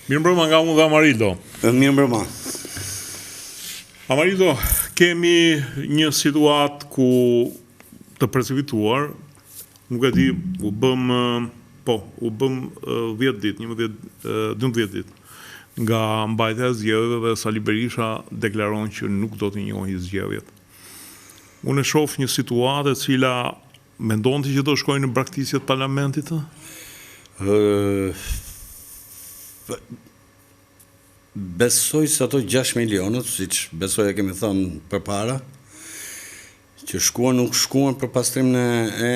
Mirëmbrëma nga unë dhe Amarildo. Mirëmbrëma. Amarildo, kemi një situatë ku të precipituar, nuk e di, u bëm 10 ditë, 12 ditë nga mbajtja e zgjedhjeve dhe Sali Berisha deklaron që nuk do të njohë zgjedhjet. Unë e shoh një situatë e cila mendonte që do shkojnë në braktisje të parlamentit? Besoj se ato 6 milionët, siç besoj e kemi thënë përpara, që shkuan nuk shkuan për pastrimin e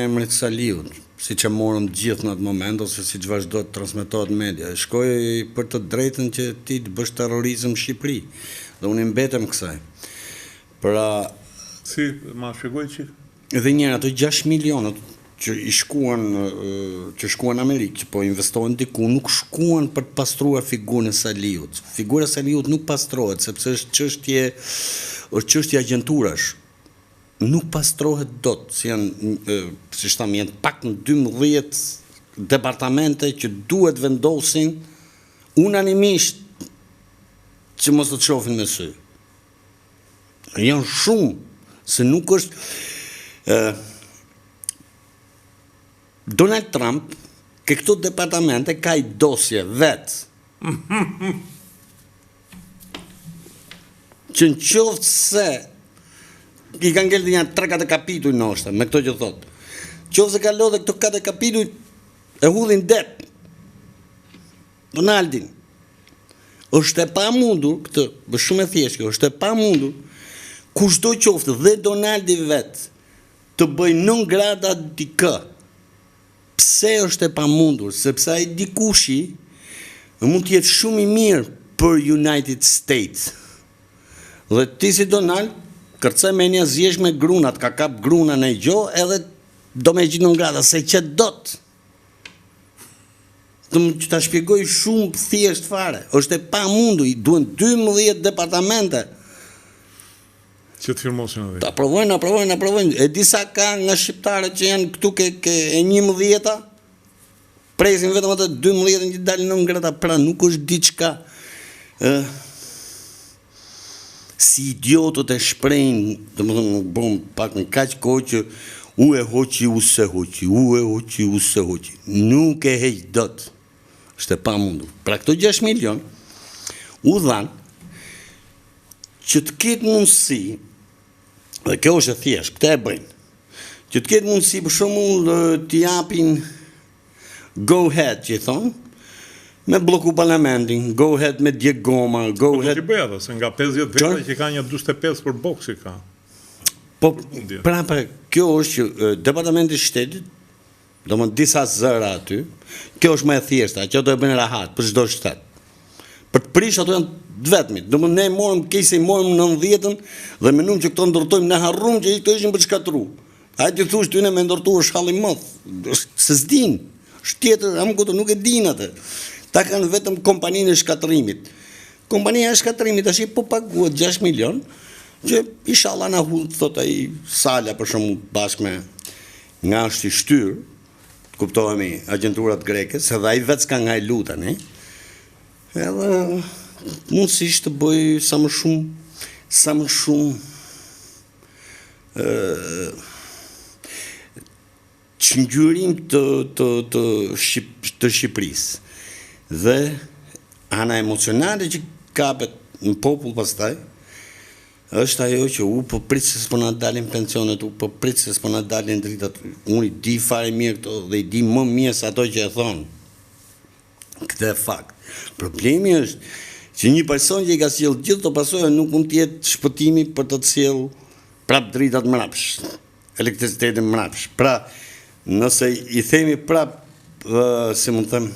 emrit Saliut, siç e morëm gjithë në atë moment ose siç vazhdo të transmetohet në media. Shkoi për të drejtën që ti të bësh terrorizëm në Shqipëri. Dhe unë mbetem kësaj. Pra, si ma shpjegoj çik? Edhe njëra ato 6 milionët që shkuan në Amerikë, që po investohen diku, nuk shkuan për të pastruar figurën e Saliut. Figura e Saliut nuk pastrohet, sepse është çështje agjenturash. Nuk pastrohet dot, si janë pak në 12 departamente që duhet vendosin unanimisht që mos të shohin me sy. Janë shumë, se nuk është Donald Trump, ke këto departamente ka i dosje vetë. Që në qoftë se i kanë ngellë janë 3-4 kapituj në oshtë, me këto që thotë. Qoftë se ka lodhe këto 4 kapituj, e hudhin det. Donaldin. është e pa mundur, këtë, është shumë e thjeshtë, është e pa mundur, kushdo qoftë dhe Donaldi vetë, të bëj non grata dikë. Pse është e pamundur? Sepse ai dikushi mund të jetë shumë i mirë për United States. Dhe ti si Donald, kërcej me një zjesh me grunat, ka kap gruna në i gjo, edhe do me gjithë non grata, se që dot. Të më që ta shpjegoj shumë thjesht fare. Është e pamundur, i duen 12 departamente. Që të firmosin edhe. Ta aprovojnë. E disa ka nga shqiptarët që janë këtu ke e 11-ta, presin vetëm atë 12 që dalin në ngrata, pra nuk është diçka. Si idiotët e shprejnë, dhe më thëmë, bom pak në kaq kohë që u e hoqi, u se hoqi. Nuk e heq dot. Është e pamundur. Pra këto 6 milion, u dhanë, që të ketë mundësi, dhe kjo është e thjesht, këta e bëjnë, që të ketë mundësi për shembull të japin go ahead, që i thonë, me bloku parlamentin, go ahead me djeg goma, go ahead. Po të bëja dhe, se nga 50 veta që ka një 45 për boksi ka. Po, pra, kjo është që Departamenti i Shtetit, do më disa zëra aty, kjo është më e thjeshta, që do e bëjnë rahat për çdo shtet. Për të prish ato janë të vetmit. Do më ne morëm 90-ën dhe menum që këto ndërtojmë, ne harrum që këto ishin për shkatru. A ti thush ty ne me ndërtu është halli mëth. Se s'din. Është tjetër, nuk e din atë. Ta kanë vetëm kompaninë e shkatrimit. Kompania e shkatrimit tash po paguhet 6 milion, që inshallah na hudh thot ai Sala për shembull bashkë me nga është i shtyr, kuptohemi, agjenturat greke, se dhe ai vetë s'ka nga i lutën, edhe mundësisht të bëj sa më shumë çngjyrim të Shqipërisë. Dhe ana emocionale që kapet në popull pastaj, është ajo që u po prit se s'po na dalin pensionet, u po prit se s'po na dalin dritat. Unë i di fare mirë këto dhe i di më mirë se ato që e thonë. Këtë e fakt. Problemi është që një person që i ka sjellë gjithë të pasojë nuk mund të jetë shpëtimi për të sjellë prap dritat mrapsh, elektricitetin mrapsh. Pra, nëse i themi prap, si mund të them,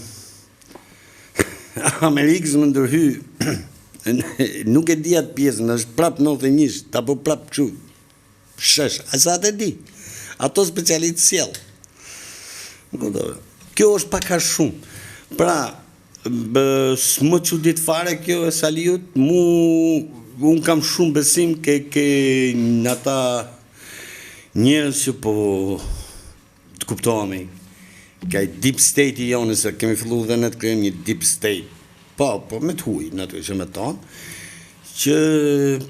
Amerikës më ndërhy, nuk e di atë pjesën, është prap 91, apo prap kështu, shesh, asa atë e di, ato specialistë sjellë. Kjo është pak a shumë. Pra, s'më çudit fare kjo e Saliut, unë kam shumë besim ke në ata njerëz që po të kuptohemi, ka i deep state i jonë, se kemi fillu dhe ne të krijojmë një deep state. po, me të huj, natyrisht që me tonë, që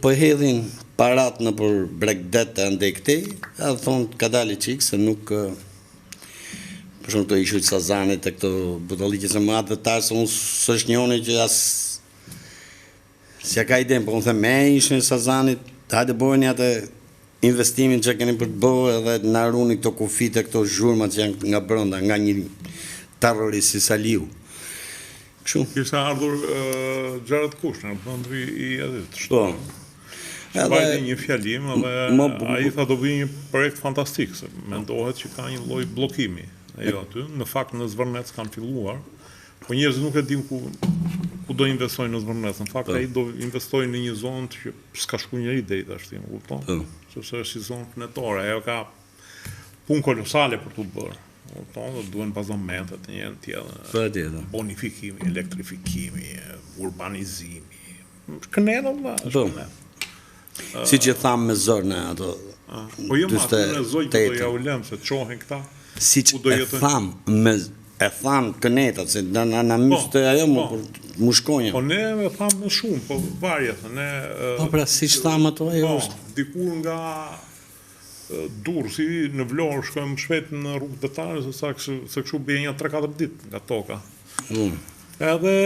po hedhin parat në për Bregdet e ndej këtej, edhe thonë ka dali qikë se nuk, për shumë këto ishujt Sazanit e këto butolikës e matë dhe tarë, se unë së është njone që si a ka idem, po unë the me ishujt Sazanit, hajde bojni atë investimin që keni për të bëhe edhe në aruni këto kufite, këto zhurma që janë nga brënda, nga një terrorist si Saliu. Kishte ardhur Xharat Kushner, bëndri i edhit. Po. Shpajti një fjalim edhe ai tha do bëj një projekt fantastik, se mendohet që ka një lloj bllokimi aty. Në fakt në Zvërnec kanë filluar, po njerëzit nuk e dim ku do investojnë në Zvërnec. Në fakt ai do investojnë në një zonë që s'ka shku njëri deri tash, më kupton? Sepse është si zonë planetare, ajo ka punë kolosale për të bërë. Do duhen bazamente të njën tjetër, bonifikimi, elektrifikimi, urbanizimi, kënena vëlla. Si që thamë me zorë në ato. Po jo ma, në zoj që do ja u lëmë, se të qohen këta. Si që e thamë kënetat, se në mysë të ajo më shkonja. Po ne e thamë më shumë, po varjet. Po pra, si që thamë ato ajo është. Dikur nga Durrësi në Vlorë shkojmë shpejt në rrugë detare, se kështu bje një 3-4 ditë nga toka. Edhe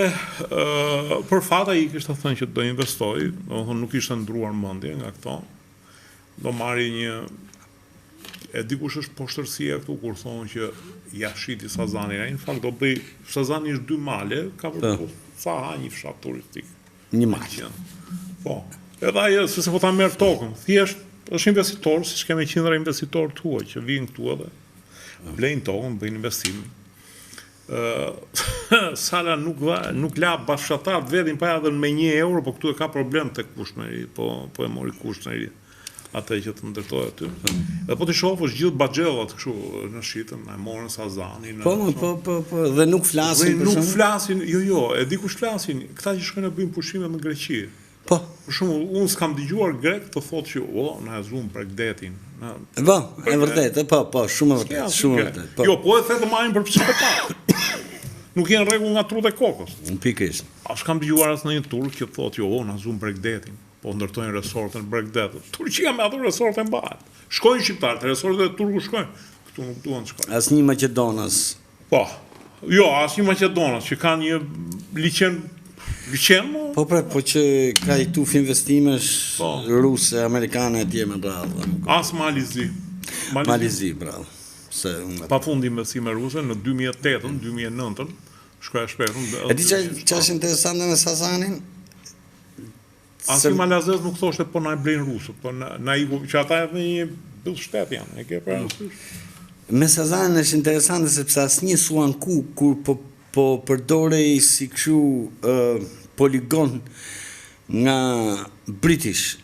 për fata i kishte thënë që do investoj, nuk ishte ndruar mendje nga këto. Do marri një, e dikush është poshtërsia këtu kur thonë që ja shiti Sazani, në fakt do bëj, Sazani është 2 male, ka për sa ha një fshat turistik. Një male. Po, edhe ajo, se po ta merë tokën, thjesht është investitor, si që kemi qindra investitor të huaj, që vinë këtu edhe, blejnë tokën, bëjnë investim. Sala nuk la bashkëtar të vedin pa edhe me €1, po këtu e ka problem të Kushneri, po e mori Kushneri atë që të ndërtoj aty. Dhe po të shohë është gjithë bagjellat kështu në shitën, e morën Sazani. Po, dhe nuk flasin. Nuk flasin, jo, e di kush flasin, këta që shkojnë e bëjnë pushime në Greqi. Po. Për shumë, unë s'kam dëgjuar grek të thotë që, na e zumë Bregdetin. Po, e vërtet, po, shumë e vërtet. Jo, po e the të majnë për psikopat. Nuk jenë rregull nga trut e kokës. Pikërisht. A s'kam dëgjuar as në një turk që thotë, na zumë Bregdetin, po ndërtojnë resortën Bregdetit. Turqia me ato resortën mbahet. Shkojnë shqiptarët, resortët e turku shkojnë. Këtu nuk duan të shkojnë. As një Maqedonas. Po, jo, as një Maqedonas, që ka një liqen. Po që ka i tuf investimesh ruse, amerikane e tje me bravo. As Malizi. Malizi, bravo. Pa fund investime ruse në 2008, 2009, shkoja shpetën. E di që është interesante me Sazanin? Asi Malazez nuk thoshte po na e blejnë rusë, po që ata edhe një bëllë shtet janë, e ke për nësysh? Me Sazanin është interesante sepse asë një suan kur po përdorej si këshu poligon nga British.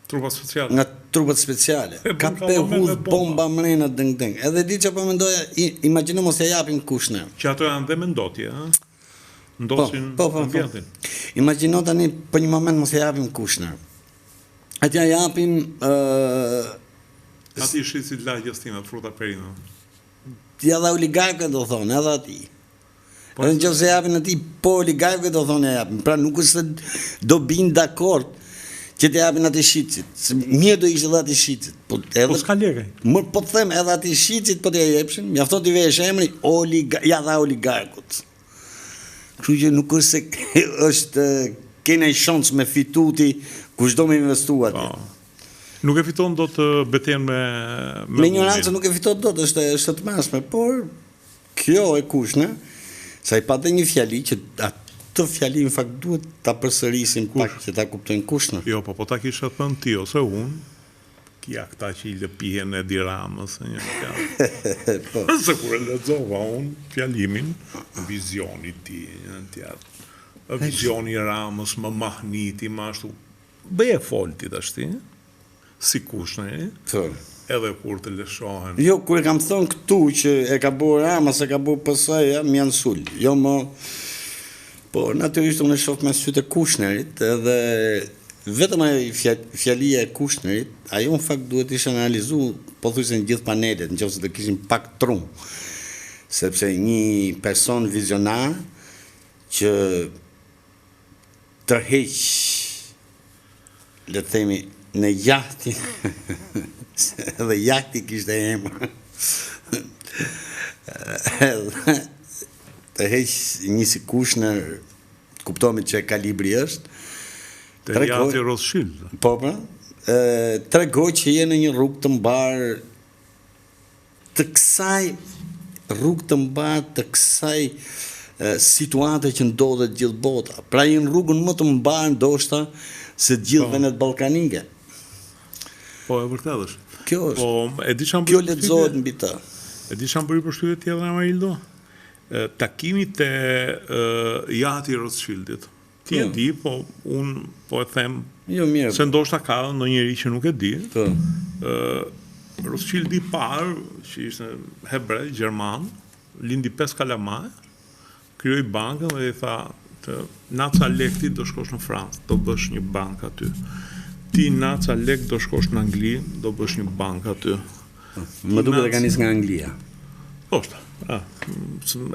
Trupat speciale. Nga trupat speciale. Ka pe hudh bomba mrena dëng. Edhe di që po mendoja, imagino mos ja japin Kushner. Që ato janë dhe mendotje, ndosin ambientin. Imagino tani për një moment mos ja japin Kushner. Atja japin... Ati shqit si lagjës time, fruta perino. Ja dhe oligarkët do thonë, edhe ati. Edhe në që se japin ati, po oligarkët do thonë ja japin. Pra nuk është do binë dakord që të japin ati shqicit. Mirë do ishte edhe ati shqicit. Po s'ka lekaj. Po të them edhe ati shqicit po të jepshin, mjafton t'i vesh emri, ja dha oligarkut. Kështu që nuk është se është kena i shansë me fituti kushdo me investu ati. Nuk e fiton do të beten me ignorancë nuk e fiton do të është të mashme, por kjo e Kushner, sa i pate një fjali që atë fjali në fakt duhet ta përsërisim pak që ta kuptojnë Kushner. Jo, po ta kisha thënë ti, ose unë, kja këta që i lëpihen e diramës, një fjallë. Se kur e lexova unë fjalimin, vizioni ti, një tjatë, vizioni Ramës, më mahniti, më ashtu, bëje folti të ashti, si Kushneri, edhe kur të lëshohen. Jo, kur e kam thënë këtu që e ka bërë Rama, se ka bërë PS-ja, më janë sul. Jo më... Po, natyrisht unë e shofë me sytë e Kushnerit, edhe vetëm fjalia e Kushnerit, ajo në fakt duhet ishte analizu, po thujse në gjithë panelet, në qoftë se të kishim pak trumë, sepse një person vizionar që tërheq, le të themi, në jahtin, edhe jahti kishte emër, tërheq një si Kushner, kuptomi që kalibri është, Te jahti Rothschild. po pra, tregoj që je në një rrugë të mbarë të kësaj situate që ndodhet gjithë bota. Pra jenë rrugën më të mbarë ndoshta se gjithë venet ballkanike. Po, e vërtet është. Kjo është. Po, e di çam Kjo lexohet mbi të. E di çam bëri përshtypje tjetër Amarildo? Takimi te jahti Rothschildit. Ti e di, po unë po e them Jo mirë. se ndoshta ka ndonjëri që nuk e di. Po. Rothschildi i parë, që ishte hebrej, gjerman, lindi 5 kalamaj, krijoi bankën dhe i tha, naca lekti do shkosh në Francë, do bësh një bankë aty. Ti naca lek do shkosh në Angli, do bësh një bankë aty. Më duket e ka nisë nga Anglia. Poshta.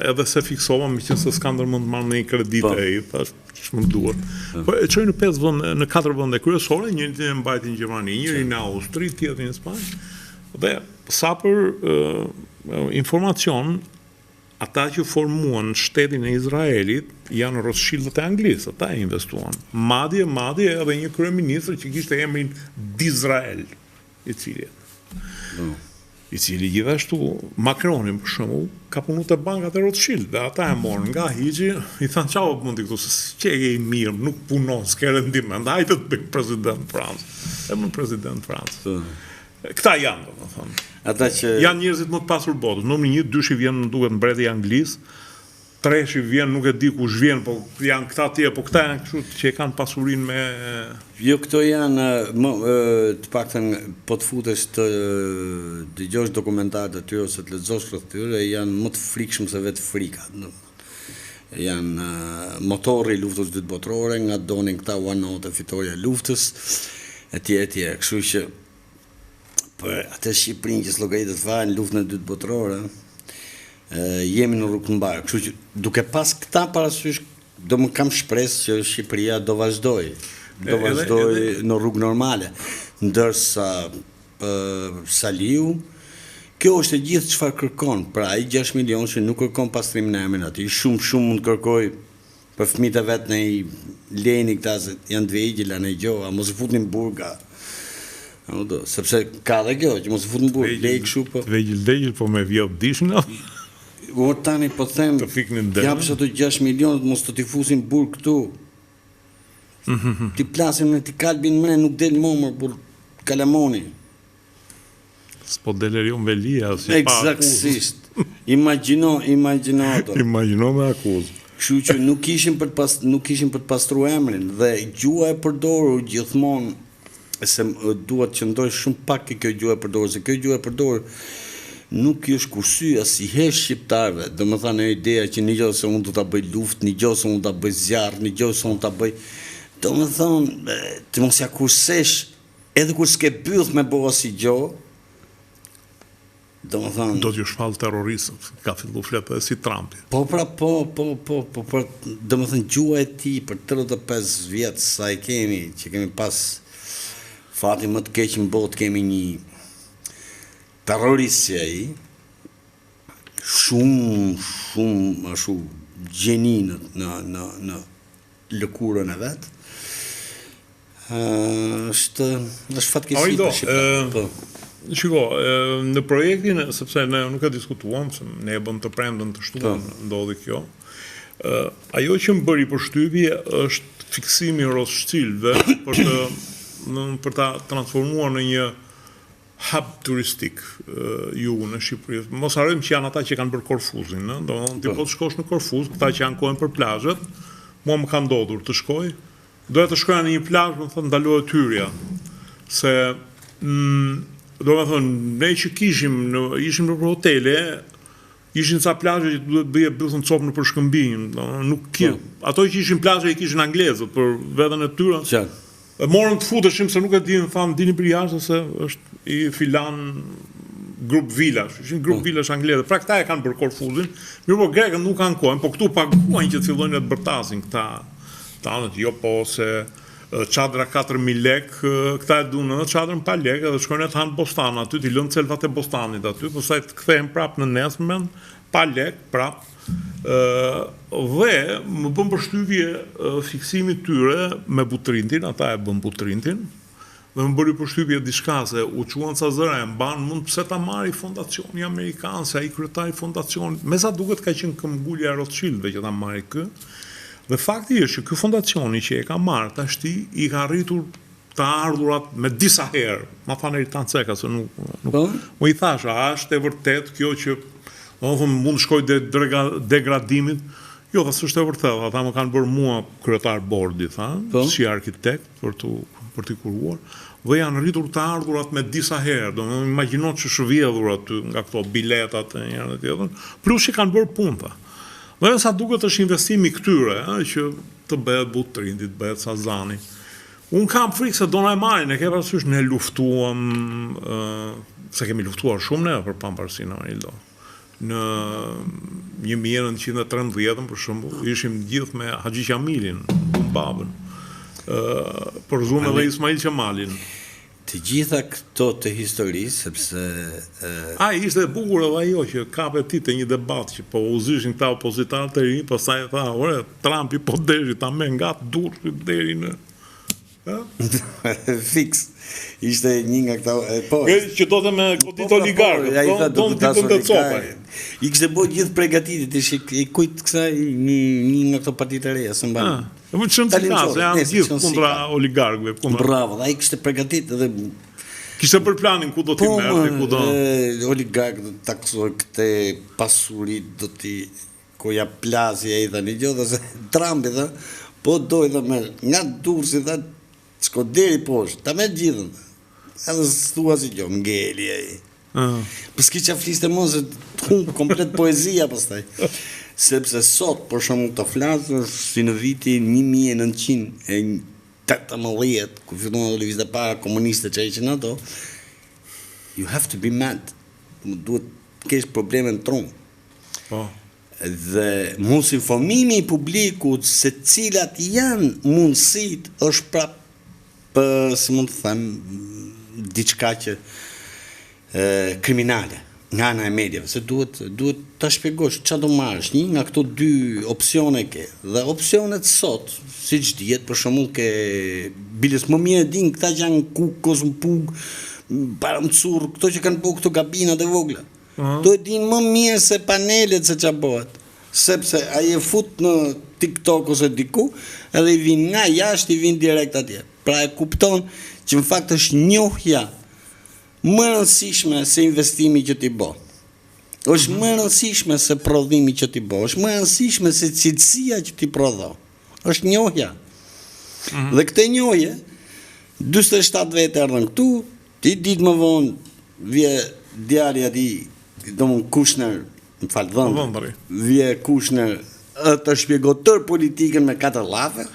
Edhe se fiksova, me qenë se s'ka ndërmend të marrë në një kredit e i, thash, ç'më duhet. Po e çoi në 5 vende, në 4 vende kryesore, njëri e mbajti në Gjermani, njëri në Austri, tjetri në Spanjë. Dhe sa për informacion, ata që formuan shtetin e Izraelit janë Rothschildët e Anglisë, ata e investuan. Madje edhe një kryeministër që kishte emrin D'Israel, i cili gjithashtu Macroni për shembull ka punuar te bankat e Rothschild, dhe ata e morën nga hiqi, i thanë çao mundi këtu, se që e i mirë, nuk punon, s'ke rendiment, hajde të bëj president Francë. E më president Francë. Këta janë, domethënë. Ata që Janë njerëzit më të pasur botës. Numri 1, 2 vjen duket mbreti i Anglisë, 3 vjen nuk e di kush vjen, po janë këta tjerë, po këta janë kështu që e kanë pasurinë me jo, këto janë, të paktën po të futesh të dëgjosh dokumentarët e tyre ose të lexosh rreth tyre, janë më të frikshëm se vetë frika. Janë motorri i luftës dytë botërore, nga donin këta uanotë fitoria e luftës, etj. Kështu që për atë Shqipërinë që s'llogaritet fare në luftën e dytë botërore, jemi në rrugë të mbarë. Kështu që duke pas këta parasysh, do më kam shpresë që Shqipëria do vazhdoj në rrugë normale, ndërsa Saliu, kjo është e gjithë çfarë kërkon. Pra ai 6 milion që nuk kërkon pastrimin e emrit aty, shumë mund kërkoj për fëmijët e vet në lejni këta se janë të vegjël, në gjoa, mos i futnin burga. Sepse ka dhe kjo, që mos i futnin burg, lej kështu po. Vegjël, po me vjop dishën. Tani po them, japës ato 6 milionët, mos të t'i fusin burg këtu. Ti plasim në t'i kalbin mre, nuk del momër, por kalamoni. S'po deleri unë velia, si pa akuzë. Eksaktësisht. Imagjino ato. Imagjino me akuzë. Kështu që nuk kishin për të pastruar emrin, dhe gjua e përdorur gjithmonë, se duhet që ndoj shumë pak kjo gjua e përdorur, se kjo gjua e përdorur nuk është kursy asnjëherë shqiptarëve. Domethënë ideja që një gjë se unë do ta bëj luftë, një gjë se unë do ta bëj zjarr, një gjë se unë ta bëj, domethënë ti mos ja kursesh edhe kur s'ke byth me bëu si gjë. Domethënë do t'ju shfall terroristët, ka filluar flet edhe si Trumpi. Po, domethënë gjua e tij për 35 vjet sa e kemi, që kemi pas fati më të keq në botë, kemi një terrorist si ai, shumë ashtu gjeni në lëkurën e vet. Është fatkeqësi për shqiptarët. Shiko, në projektin, sepse ne nuk e diskutuam, se ne e bëm të premten të shtuar, ndodhi kjo. Ajo që më bëri përshtypje është fiksimi i Rothschildëve për ta transformuar në një hub turistik jugun e Shqipërisë. Mos harrojmë që janë ata që kanë bërë Korfuzin, domethënë ti po të shkosh në Korfuz, këta që ankohen për plazhet, mua më ka ndodhur të shkoj, doja të shkoja në një plazh, më thonë ndalohet hyrja, se domethënë ne që ishim në hotele, ishin ca plazhe që duhet bëje bëthën copë në përshkëmbim, nuk ato që ishin plazhe i kishin anglezët për veten e tyre. Morën të futeshim se nuk e dinë, thamë dini për jashtë se është i filan grup vilash, ishin grup vilash anglezë. Pra këta e kanë bërë Korfuzin, mirë po grekët nuk ankohen, po këtu paguajnë që të fillojnë të bërtasin këta Tanët, jo po se çadra 4.000 lek, këta e duan edhe çadrën pa lek, edhe shkojnë të hanë bostan aty, t'i lënë celvat e bostanit aty, pastaj të kthehen prapë në nesërmen pa lek, prapë. Dhe më bën përshtypje fiksimi tyre me butrintin, ata e bën butrintin, dhe më bëri përshtypje diçka se u quan ca zëra e mban, mund pse ta marri fondacioni amerikan, se ai kryetari fondacionit, me sa duket ka qenë këmbgulja e Rothschildëve që ta marri kë. Dhe fakti është që ky fondacioni që e ka marrë tashti i ka arritur të ardhurat me disa herë. Ma thanë Eritan Ceka se nuk më i thash, a është e vërtet kjo që mund shkoj degradimit? Jo, dhe s'është e vërtet, ata më kanë bërë mua kryetar bordi, si arkitekt për t'i kuruar, dhe janë rritur të ardhurat me disa herë, do më imagjino që shvjedhur aty nga këto biletat e njërën e tjetër, plus që kanë bërë punta. Dhe sa duket është investimi këtyre, që të bëhet butrindit, bëhet Sazani. Unë kam frikë se do na e marrin, e ke parasysh ne luftuam, se kemi luftuar shumë ne për pamparësinë e Ildo. Në 1913, për shembull, ishim gjithë me Haxhi Qamilin, babën, për zunë edhe Ismail Qemalin. Të gjitha këto të historisë, sepse... Ishte e bukur edhe ajo që kape ti të një debat që po u zyshin këta opozitarë të rinj, pastaj e tha, ore, Trumpi po deri ta me nga durë deri në... Fix. Ishte një nga këta... Që do të me kodit oligarkë, do në ditën të copa. I kështë bërë gjithë pregatitit, i kujtë kësa një nga këto partit e reja, së mba. Më qënë të kasë, janë gjithë kundra oligarkëve. Bravo, dhe i kështë pregatit edhe... Kështë për planin ku do t'i mërë, ku do... Oligarkë do të taksoj këte pasurit, do t'i... Koja plasi e i dhe një gjithë, dhe se Trumpi dhe, po doj dhe me nga durë si dhe, s'ko deri poshtë, ta me gjithën, edhe s'tua si gjo, mgeli e i. Për s'ki që fliste më se të komplet poezia pastaj. Sepse sot, për shumë të flasë, si në vitin 1918, ku fillon dhe lëvizë dhe para komuniste që e që në ato, you have to be mad. Duhet kesh probleme në trunë. Dhe mos informimi i publikut se cilat janë mundësit është prapë, se mund të them, diçka që kriminale. Nga ana e medjave, se duhet ta shpjegosh çfarë do marrësh, një nga këto dy opsione ke. Dhe opsionet sot, siç dihet, për shembull ke biles më mirë din këta që janë kukos në pug, paramcur, këto që kanë bërë këto gabinat e vogla. Do e din më mirë se panelet se çfarë bëhet. Sepse ai e fut në TikTok ose diku, edhe i vin nga jashtë, i vin direkt atje. Pra e kupton që në fakt është njohja më rëndësishme se investimi që ti bë. Është më rëndësishme se prodhimi që ti bë, është më rëndësishme se cilësia që ti prodho. Është njohja. Dhe këtë njohje, 47 vete erdhën këtu, ti ditë më vonë vje djalja ti, domthon Kushner, më fal vëndri, vje Kushner të shpjego tër politikën me 4 llafe,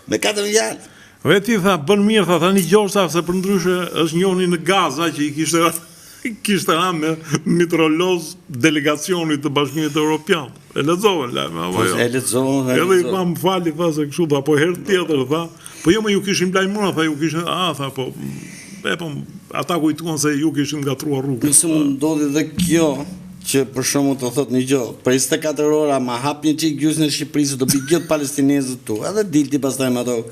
me 4 fjalë. Veti tha, bën mirë, tha, tani Gjorsa, se për ndryshe është njoni në Gaza që i kishte ra me mitroloz delegacionit të Bashkimit Evropian. E lexohen lajme, apo jo? E lexohen. Edhe i tha, më fali, tha, se kështu, tha, po herë tjetër, tha, po jo më ju kishin lajmëruar, tha, ju kishin, tha, po, ata kujtuan se ju kishin ngatruar rrugën. Nëse më ndodhi dhe kjo, që për shumë të thot një gjo, për 24 ora ma hap një qik gjusën e Shqipërisë, do bi gjithë palestinezët tu, edhe dilti pastaj me ato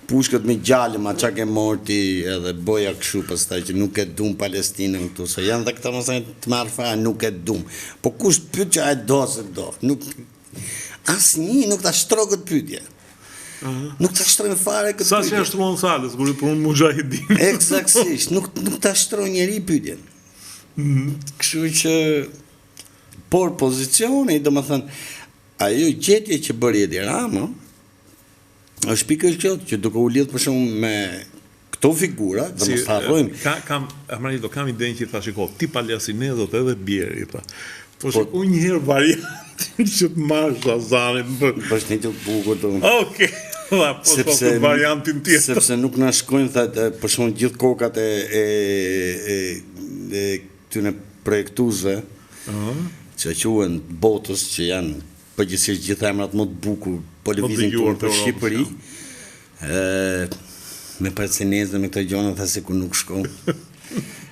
pushkët me gjallë, ma qa ke morti, edhe boja këshu pastaj, që nuk e dum Palestinën këtu, se janë dhe këta mësaj të marrë fa, nuk e dum. Po kush të pyt që a e do se do, asë një nuk të ashtrogët pytje. Nuk të ashtrojnë fare këtë pytje. Sa që ashtrojnë salës, kërë për unë mujahidin. Eksaktësisht, nuk të ashtrojnë njeri pytjen. Kështu që, por pozicione, do më thënë, ajo gjetje që bërë Edi Rama, është pikë është qëtë, që duke u lidhë për shumë me këto figura, dhe më starrojmë. Kam idenë që i tha shiko, ti palestinezët edhe bjeri, po shiko njëherë variantin që të marrë Shazanit. Bështë një të bukur të... Oke, po variantin tjetër. Sepse nuk në shkojnë, për shumë gjithë kokat e këtyne projektuzve, që quen botës që janë përgjithsisht gjithë emrat më të bukur po lëvizin për Shqipëri, me parcenezë me këto gjona, tha se ku nuk shkon.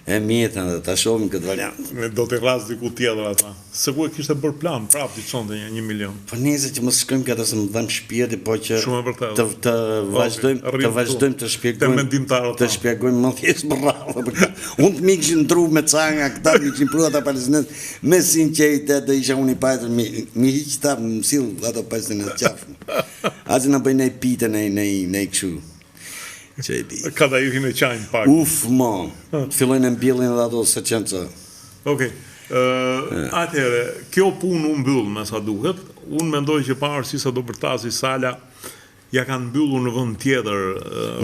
E mjetën dhe ta shohim këtë variant. Do të rras diku tjetër ata. Se ku e kishte bërë plan, prap ti çonte 1 milion. Po nese që mos shkojmë këta se më dhëm shpirti, po që Shumë e vërtetë. të vazhdojmë të shpjegojmë më thjesht bravo. Unë të mi kishin ndru me canga, këta mi kishin pru ata palestinet, me sinqeritet dhe isha unë i pajtër, mi hiq ta më sill ato palestinet qafën. Azi në bëjnë e pite në këshu. Ka da irin e qajnë pak. Mo, fillojnë e mbjellin edhe ato se qenë që. Okej, atëhere, kjo punë u mbyllë me sa duhet, unë mendoj që parësi sa do përtasi Sala, ja kanë mbyllu në vend tjetër.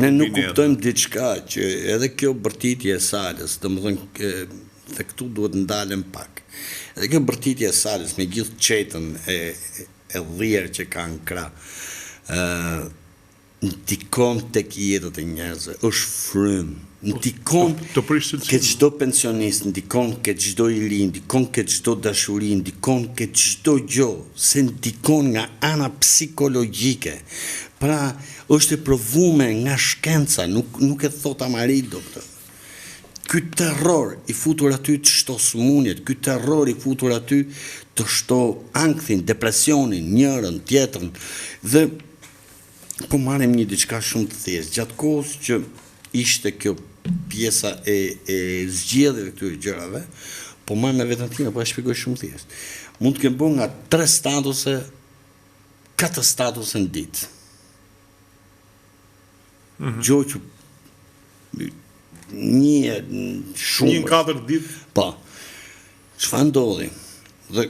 Ne nuk kuptojmë diçka që edhe kjo bërtitje e Salës, dhe më thënë, dhe këtu duhet ndalem pak. Edhe kjo bërtitje e Salës, me gjithë qetën e dhjerë që kanë kra, ndikon tek jetët e njerëzve, është frymë, ndikon ke çdo pensionist, ndikon ke çdo i ri, ndikon ke çdo dashuri, ndikon ke çdo gjë, se ndikon nga ana psikologjike. Pra, është e provuar nga shkenca, nuk e thot Amari doktor. Ky terror i futur aty të shto sëmundjet, ky terror i futur aty të shto ankthin, depresionin, njërën, tjetrën, dhe po marrim një diçka shumë të thjeshtë. Gjatë kohës që ishte kjo pjesa e zgjedhjeve këtyre gjërave, po marrim me veten time, po e shpjegoj shumë thjesht. Mund të kem bërë nga 3 statuse, 4 statuse në ditë. Gjoj që një shumë... Një 4 ditë? Po. Çfarë ndodhi? Dhe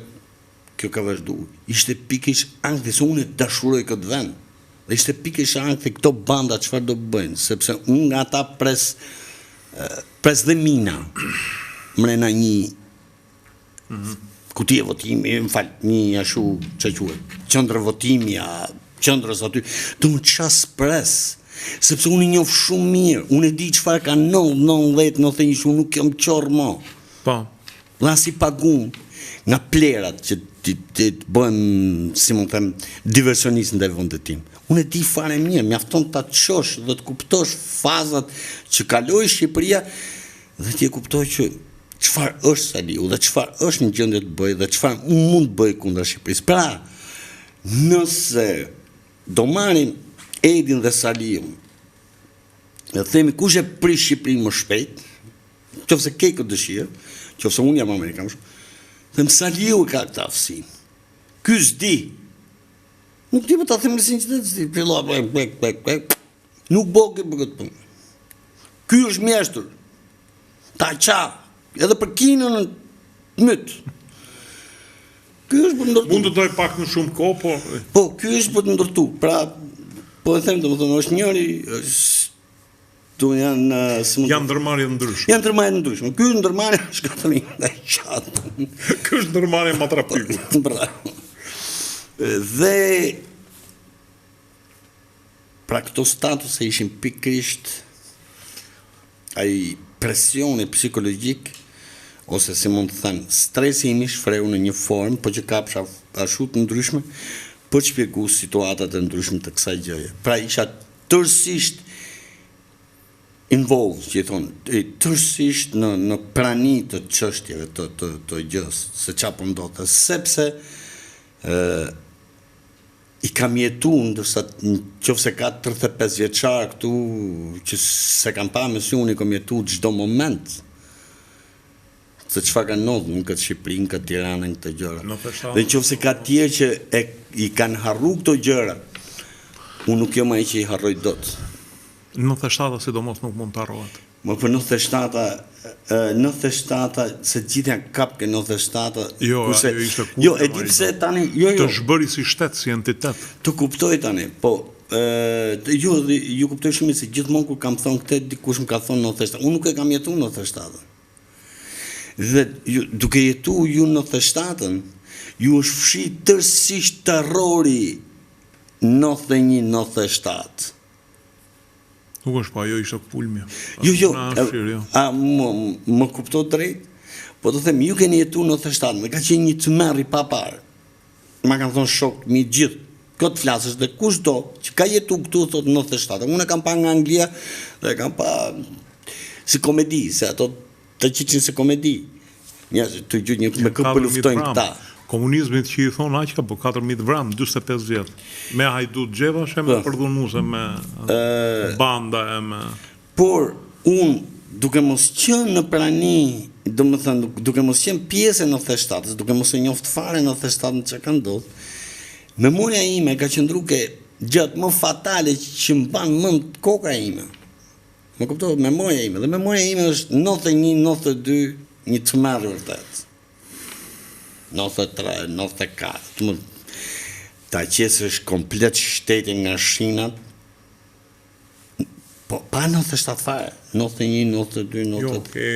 kjo ka vazhdu. Ishte pikërisht ankthi, se unë dashuroj këtë vend. Dhe ishte pikërisht ankthi këto banda çfarë do bëjnë, sepse unë nga ata pres dhe mina mrena një kutie votimi, një ashtu që quhet, qendër votimi, qendrës aty, do më ças pres. Sepse unë i njoh shumë mirë, unë e di çfarë ka 90, 91, unë nuk jam qorr më. Po. Dhe as i pagun nga plerat që të bëhen, si mund të them, diversionistë ndaj vendit tim. Unë e di fare mirë, mjafton ta çosh dhe të kuptosh fazat që kaloi Shqipëria dhe ti e kuptoj që çfarë është Saliu dhe çfarë është në gjendje të bëjë dhe çfarë mund të bëjë kundër Shqipërisë. Pra, nëse do marrim Edin dhe Saliun, dhe themi kush e prish Shqipërinë më shpejt, qofse ke këtë dëshirë, qofse unë jam amerikan, them Saliu ka këtë aftësi. Ky s'di. Nuk di më ta them me sinqeritet, s'di. Nuk boke për këtë punë. Ky është mjeshtur. Ta qa, edhe për kinën myt. Ky është për ndërtu. Mund të doj pak në shumë kohë, po... Po, ky është për ndërtu. Pra, po e them, domethënë, është njëri, janë ndërmarrje ndryshme. Janë ndërmarrje ndryshme. Ky është ndërmarrje shkatërin ndaj qatë. Ky është ndërmarrje matrapiku. Bravo. Dhe pra këto statuse ishin pikërisht ai presioni psikologjik, ose si mund të thënë, stresi im i shfreu në një formë, po që kapsha ashtu të ndryshme, për të shpjeguar situatat e ndryshme të kësaj gjëje. Pra isha tërësisht involved, që i thonë, tërësisht në prani të çështjeve të gjës, se çfarë po ndodhte, sepse i kam jetu, ndërsa qofse ka 35 vjeçar këtu, që se kam pa me sy, unë i kam jetu çdo moment, se çfarë ka ndodhur në këtë Shqipëri, në këtë Tiranë, në këtë gjëra. Dhe qofse ka tjerë që i kanë harru këto gjëra, unë nuk jam ai që i harroj dot. 97 sidomos nuk mund të harrohet. Më për 97, se gjithja kap ke 97... Jo, ishte kur... Jo, e di pse tani... Të zhbëri si shtet, si entitet. Të kuptoj tani, po... Jo, ju kuptoj shumë se gjithmonë kur kam thonë këtë, dikush më ka thonë 97. Unë nuk e kam jetu 97. Dhe duke jetu ju 97, ju është fshi tërësisht terrori 91-97. Nuk është pa, jo ishte kulmja. Jo, më kupto drejt, po të them, ju keni jetu në 97, dhe ka qenë një të merri pa parë. Ma kanë thonë shok, mi gjithë, këtë flasësh dhe kushdo që ka jetu këtu thot 97. Unë e kam pa nga Anglia dhe e kam pa si komedi, se ato të qiqin se komedi. Njerëzit të gjyë me këtë luftojnë këta. Komunizmit që i thonë aqka, po 4.000 vram, 25 vjetë. Me hajdut gjevashe, me përdhunuse, me banda e me... Por, unë, duke mos qenë në prani, do më thënë, duke mos qenë pjesë e 97-ës, duke mos e njoftë fare 97-ën që ka ndodhë, memoria ime ka qëndru ke gjatë më fatale që më banë mënd koka ime. Më kuptohet memoria ime, dhe memoria ime është 91-92 një të marrë vërtet. 93, 94, ta qesë është komplet shtetin nga shinat, po pa 97 fare, 91, 92, 93. Jo, ke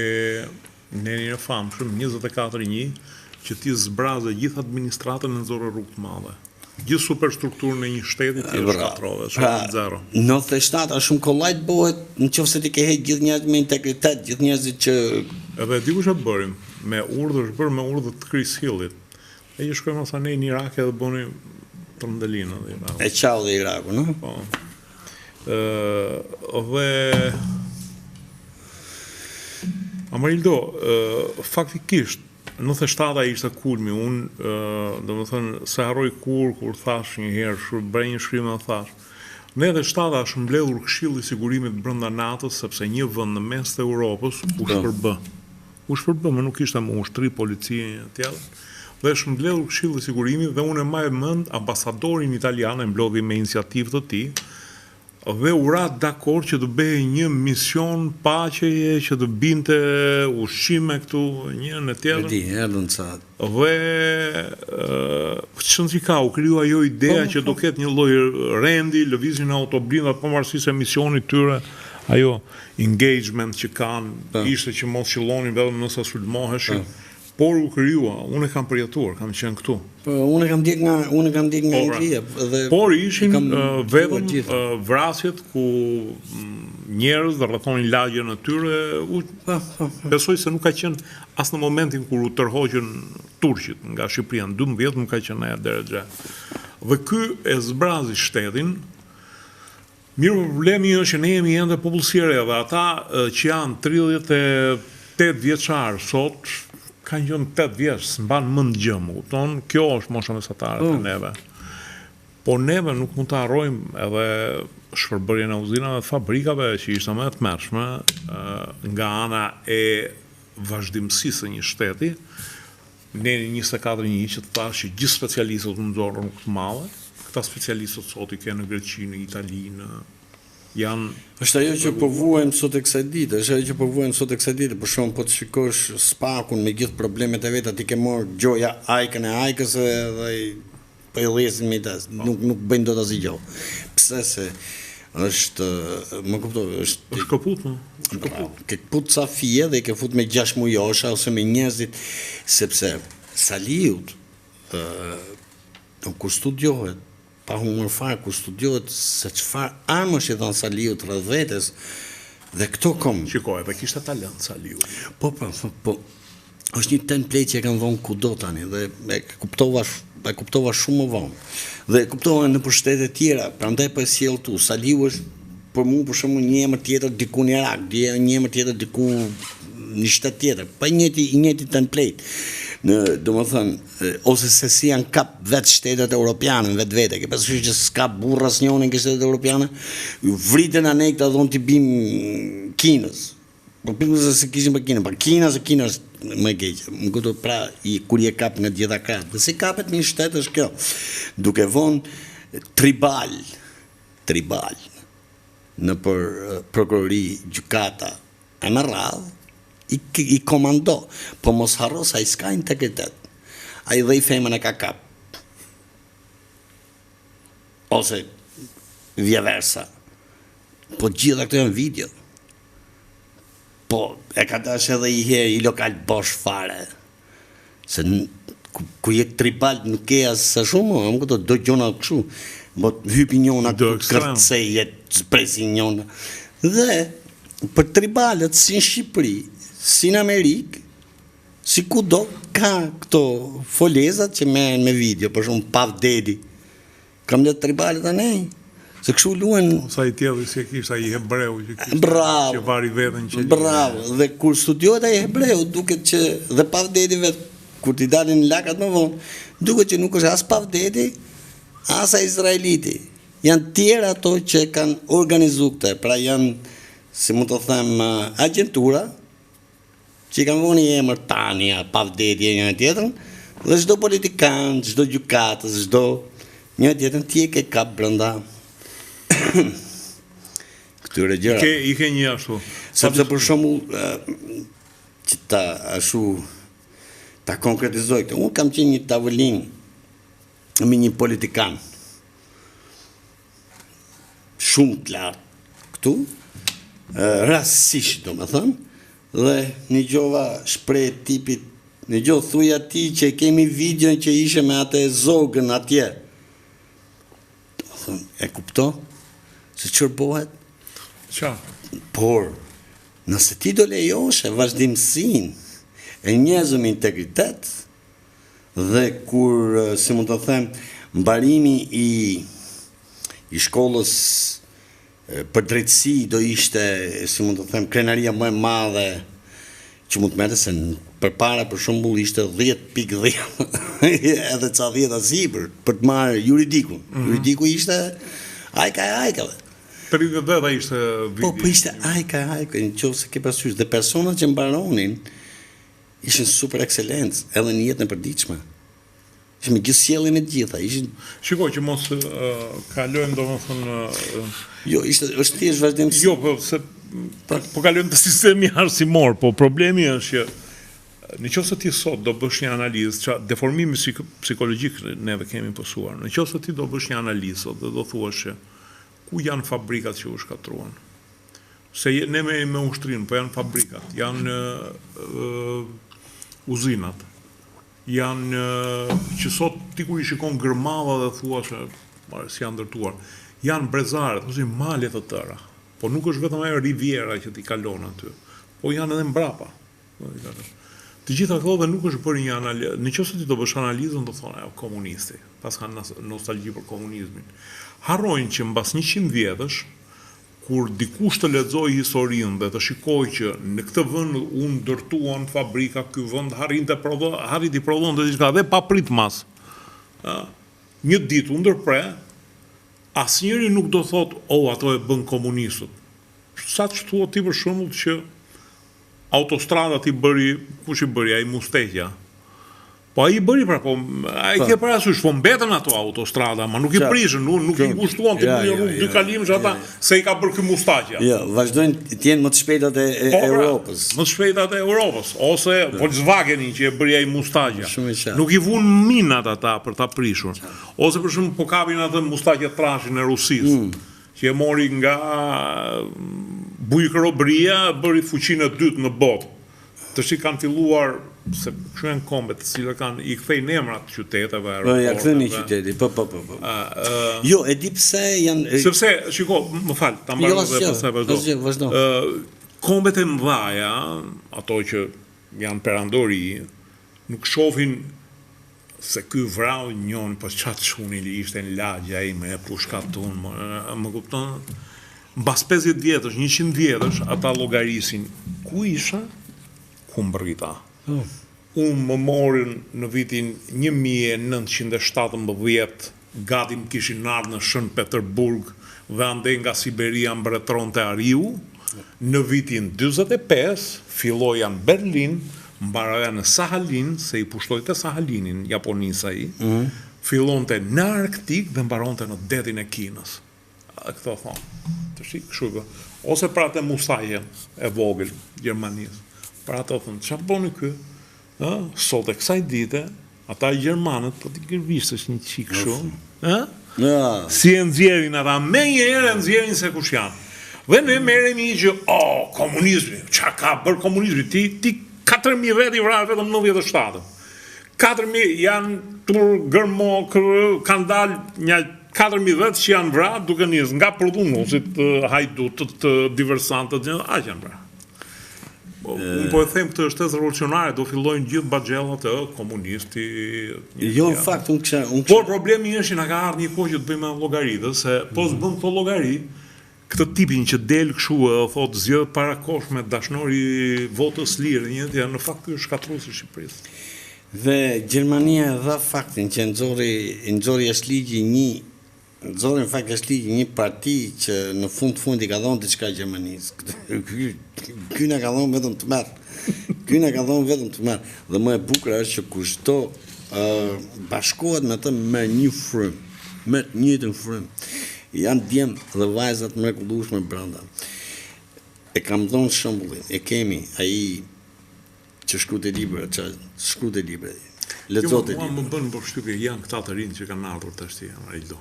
neni në famë shumë, 24-1, që ti zbrazë gjithë administratën në nëzore rrugë të madhe. Gjithë superstrukturën e një shteti ti është shkatrove, shumë në zero. 97 a shumë kollajt bëhet në qofë se ti ke hejt gjithë njerëzit me integritet, gjithë njerëzit që... Edhe di ku që bërim, me urdhë është bërë me urdhë të Chris Hillit. E që shkojmë asa ne në Irak edhe bëni të Mdelinë dhe Irak. E qau dhe Iraku, në? Po. Dhe... Amarildo, faktikisht, 97-a ishte kulmi, unë, do më thënë, se harroj kur thash një herë, brej një shkrim dhe thash, ne dhe 97-a është mbledhur Këshilli i Sigurimit brenda NATO-s, sepse një vend në mes të Europës u shpërbë. U shpërbë, më nuk ishte më ushtri, policie, një tjetër. Dhe është mbledhur Këshilli i Sigurimit dhe unë e maj mend ambasadorin italian e mblodhi me iniciativë të tij, dhe urat dakor që të bëhe një mision paqeje që të binte ushqime këtu një në tjetër. Vedi, erdhën sa. Dhe çon si ka u kriju ajo ideja që do ketë një lloj rendi, lëvizjen e autoblindat pavarësisht se misionit tyre, ajo engagement që kanë ishte që mos qëllonin vetëm nëse sulmoheshin. Por u kryua, unë e kam përjetuar, kam qenë këtu. Unë e kam djek nga Anglia. Por ishin vetëm vrasjet ku njerëz dhe rrethonin lagjen e tyre. Besoj se nuk ka qenë as në momentin kur u tërhoqën turqit nga Shqipëria në 12, nuk ka qenë e derexhe. Dhe ky e zbrazi shtetin. Mirë, problemi është që ne jemi ende popullsire dhe ata që janë 38 vjeçar sot kanë qenë 8 vjeç, s'mban mend gjë, kupton? Kjo është mosha mesatare të neve. Po neve nuk mund të harrojmë edhe shpërbërjen e uzinave të fabrikave që ishte më e tmerrshme nga ana e vazhdimësisë së një shteti. Ne 24-1 që të thash që gjithë specialistët në nxorën rrugë të madhe, këta specialistët sot i kanë në Greqi, në Itali, janë... është ajo që po vuajmë sot e kësaj dite, për shumë po të shikosh Spakun me gjithë problemet e veta, ti ke marrë gjoja ajkën e ajkës dhe po i rrjesin me tas, nuk bëjnë dot asgjë. Pse se është, më kuptoj, është kaput, ke kaput sa fije dhe ke fut me 6 mujosha ose me njerëzit, sepse Saliut kur studiohet pa humor fare, kur studiohet se çfarë armësh i dhënë Saliut rreth vetes dhe këto kom. Shikoj, edhe kishte talent Saliu. Po, është një template që e kanë dhënë kudo tani dhe e kuptova shumë më vonë. Dhe e kuptova në shtete tjera, prandaj po e sjell tu. Saliu është për mua për shembull një emër tjetër diku në Irak, një emër tjetër diku në shtet tjetër, pa i njëjti template. Domethënë, ose se si janë kap vetë shtetet europiane, vetë, ke pasur që s'ka burr asnjërin në shtetet europiane, vriten anë këta dhon ti bim Kinës. Po pikërisht se kishin pa Kinën, pa Kina është më e keq. Më kuptoj pra kur je kap nga gjitha krahët. Dhe si kapet një shtet është kjo. Duke vonë tribal në për prokurori, gjykata e më radhë, i komando, po mos harro sa i s'ka integritet. Ai dhe i femën e ka kap. Ose viceversa. Po gjitha këto janë video. Po e ka dash edhe i herë i lokal bosh fare. Se ku jetë tribal nuk ke as sa shumë, më këto do gjona kështu. Mo hypi njona kërcej jetë zpresi njona. Dhe për tribalët si në Shqipëri, si në Amerikë, si kudo ka këto folezat që merren me video, për shumë Pav Dedi, kam letë tribale të nej. Se kështu luen... Sa i tjelë si e kishtë ai hebreu që Bravo. Që vari vetën që... Bravo. Dhe kur studiohet ai hebreu, duket që dhe pavdeti vetë, kur t'i dalin lakat më vonë, duket që nuk është as pavdeti, as izraeliti. Janë tjera ato që kanë organizu këtë, pra janë, si mund të them, agentura, që i kanë vënë një emër Tania, pavdeti e një tjetërën, dhe çdo politikan, çdo gjykatës, çdo një tjetërën ti e ke kap brenda këtyre gjëra. I ke një ashtu. Sepse për shembull që ta konkretizoj këtë. Unë kam qenë një tavolinë me një politikan shumë të lartë këtu, rastësisht domethënë, dhe një gjova shpreh tipit, një gjohë thuj ati që kemi videon që ishe me atë zogën atje. E kupto? Se ç'rbohet? Qa? Por, nëse ti do lejoshe vazhdimsinë e njerëzve me integritet, dhe kur, si mund të them, mbarimi i shkollës për drejtësi do ishte, si mund të them, krenaria më e madhe që mund të merrte, se përpara për shembull ishte 10.10 edhe ca 10 asipër për të marrë juridikun. Juridiku ishte ajka. Për i dhe ishte vidi. Po ishte ajka, në qoftë se ke parasysh, dhe personat që mbaronin ishin super ekselencë, edhe në jetën e përditshme. Ishin me gjithë sjelljen e gjitha, ishin... Shikoj që mos kalojmë domethënë Jo, është thjesht vazhdimsi. Jo, po kalojmë te sistemi arsimor, po problemi është që në qoftë se ti sot do bësh një analizë, që deformimi psikologjik neve kemi pësuar, në qoftë se ti do bësh një analizë dhe do thuash që ku janë fabrikat që u shkatruan? Se ne me ushtrinë, po janë fabrikat, janë uzinat, janë që sot ti kur i shikon gërmava dhe thuash si janë ndërtuar, janë brezaret, ose malet të tëra, po nuk është vetëm ajo riviera që ti kalon aty, po janë edhe mbrapa. Të gjitha këto dhe nuk është bërë një analizë, në qoftë se ti do bësh analizën do thonë ajo komunisti, pas kanë nostalgji për komunizmin. Harrojnë që mbas 100 vjetësh, kur dikush të lexoj historinë dhe të shikoj që në këtë vend u ndërtuan fabrika, ky vend arriti prodhonte diçka dhe pa prit mas. Një ditë u ndërpre, asnjëri nuk do thotë, ato e bën komunistët. Sa që thua ti për shembull që autostradat i bëri, kush i bëri, ai Musteqja. Po ai i bëri pra, po ai ke parasysh, po mbetën ato autostrada, ma nuk i prishën, nuk i kushtuan të bëjë rrugë dy kalimsh ata se i ka bërë ky Musteqja. Jo, vazhdojnë të jenë më të shpejtat e Europës. Më të shpejtat e Europës, ose Volkswagenin që e bëri ai Musteqja. Nuk i vun minat ata për ta prishur. Ose për shembull po kapin atë Musteqja trashin e Rusisë, që e mori nga bujkërobria, bëri fuqinë e dytë në botë. Të shi kanë filluar, se kështu janë kombet, të cilë kanë, i kthejnë emrat qyteteve, aeroporteve. Ja kthejnë një qyteti, po. Jo, e di pse janë... Sepse, shiko, më falë, ta mbarë dhe pasaj vazhdo. Kombet e mëdhaja, ato që janë perandori, nuk shohin se ky vrau njën për qatë shuni li ishte në lagja i me pushkatun, më kupton? Mbas 50 vjetësh, 100 vjetësh, ata llogarisin ku isha, ku mbrita. Unë më morin në vitin 1917, gati më kishin ardhur në Shën Peterburg dhe andej nga Siberia mbretëronte Ariu. Në vitin 45 filloja në Berlin, mbaraja në Sahalin, se i pushtoi te Sahalinin Japonisa ai. Fillonte në Arktik dhe mbaronte në detin e Kinës. Këto thonë. Të shik kështu. Ose pra te Musteqjen e vogël Gjermanisë. Pra ato thonë, çfarë bëni ky? Sot e kësaj dite, ata gjermanët, po ti kërvishtesh një qik shumë, si e nxjerrin ata, me njëherë e nxjerrin se kush janë. Dhe ne merremi që, komunizmi, çka ka bërë komunizmi, ti 4.000 veti vrarë vetëm 97. 4.000 janë tur gërmo, kanë dalë një 4.000 vetë që janë vrarë duke njës nga prodhunosit, hajdutët, diversantët, aq janë vrarë. Unë po e them këtë shtetë revolucionare, do fillojnë gjithë bagjellat e komunisti. Jo, në fakt, unë kisha... Por problemi është që na ka ardhur një kohë që të bëjmë llogaritë, se po s'bëm këto llogari, këtë tipin që del kështu e thotë zgjedh para kosh me dashnori votës lirë, janë në fakt ky është shkatruesi i Shqipërisë. Dhe Gjermania dha faktin që nxori jashtë ligji Nxori në fakt është ligji një parti që në fund i ka dhënë diçka Gjermanisë. Ky na ka dhënë vetëm të merr. Dhe më e bukur është që kushto bashkohet me të me një frym, me të njëjtën frym. Janë djem dhe vajzat mrekullueshme brenda. E kam dhënë shembullin. E kemi ai që shkruajte libra, lexote libra. Më bën përshtypje janë këta të rinj që kanë ardhur tash Arildo.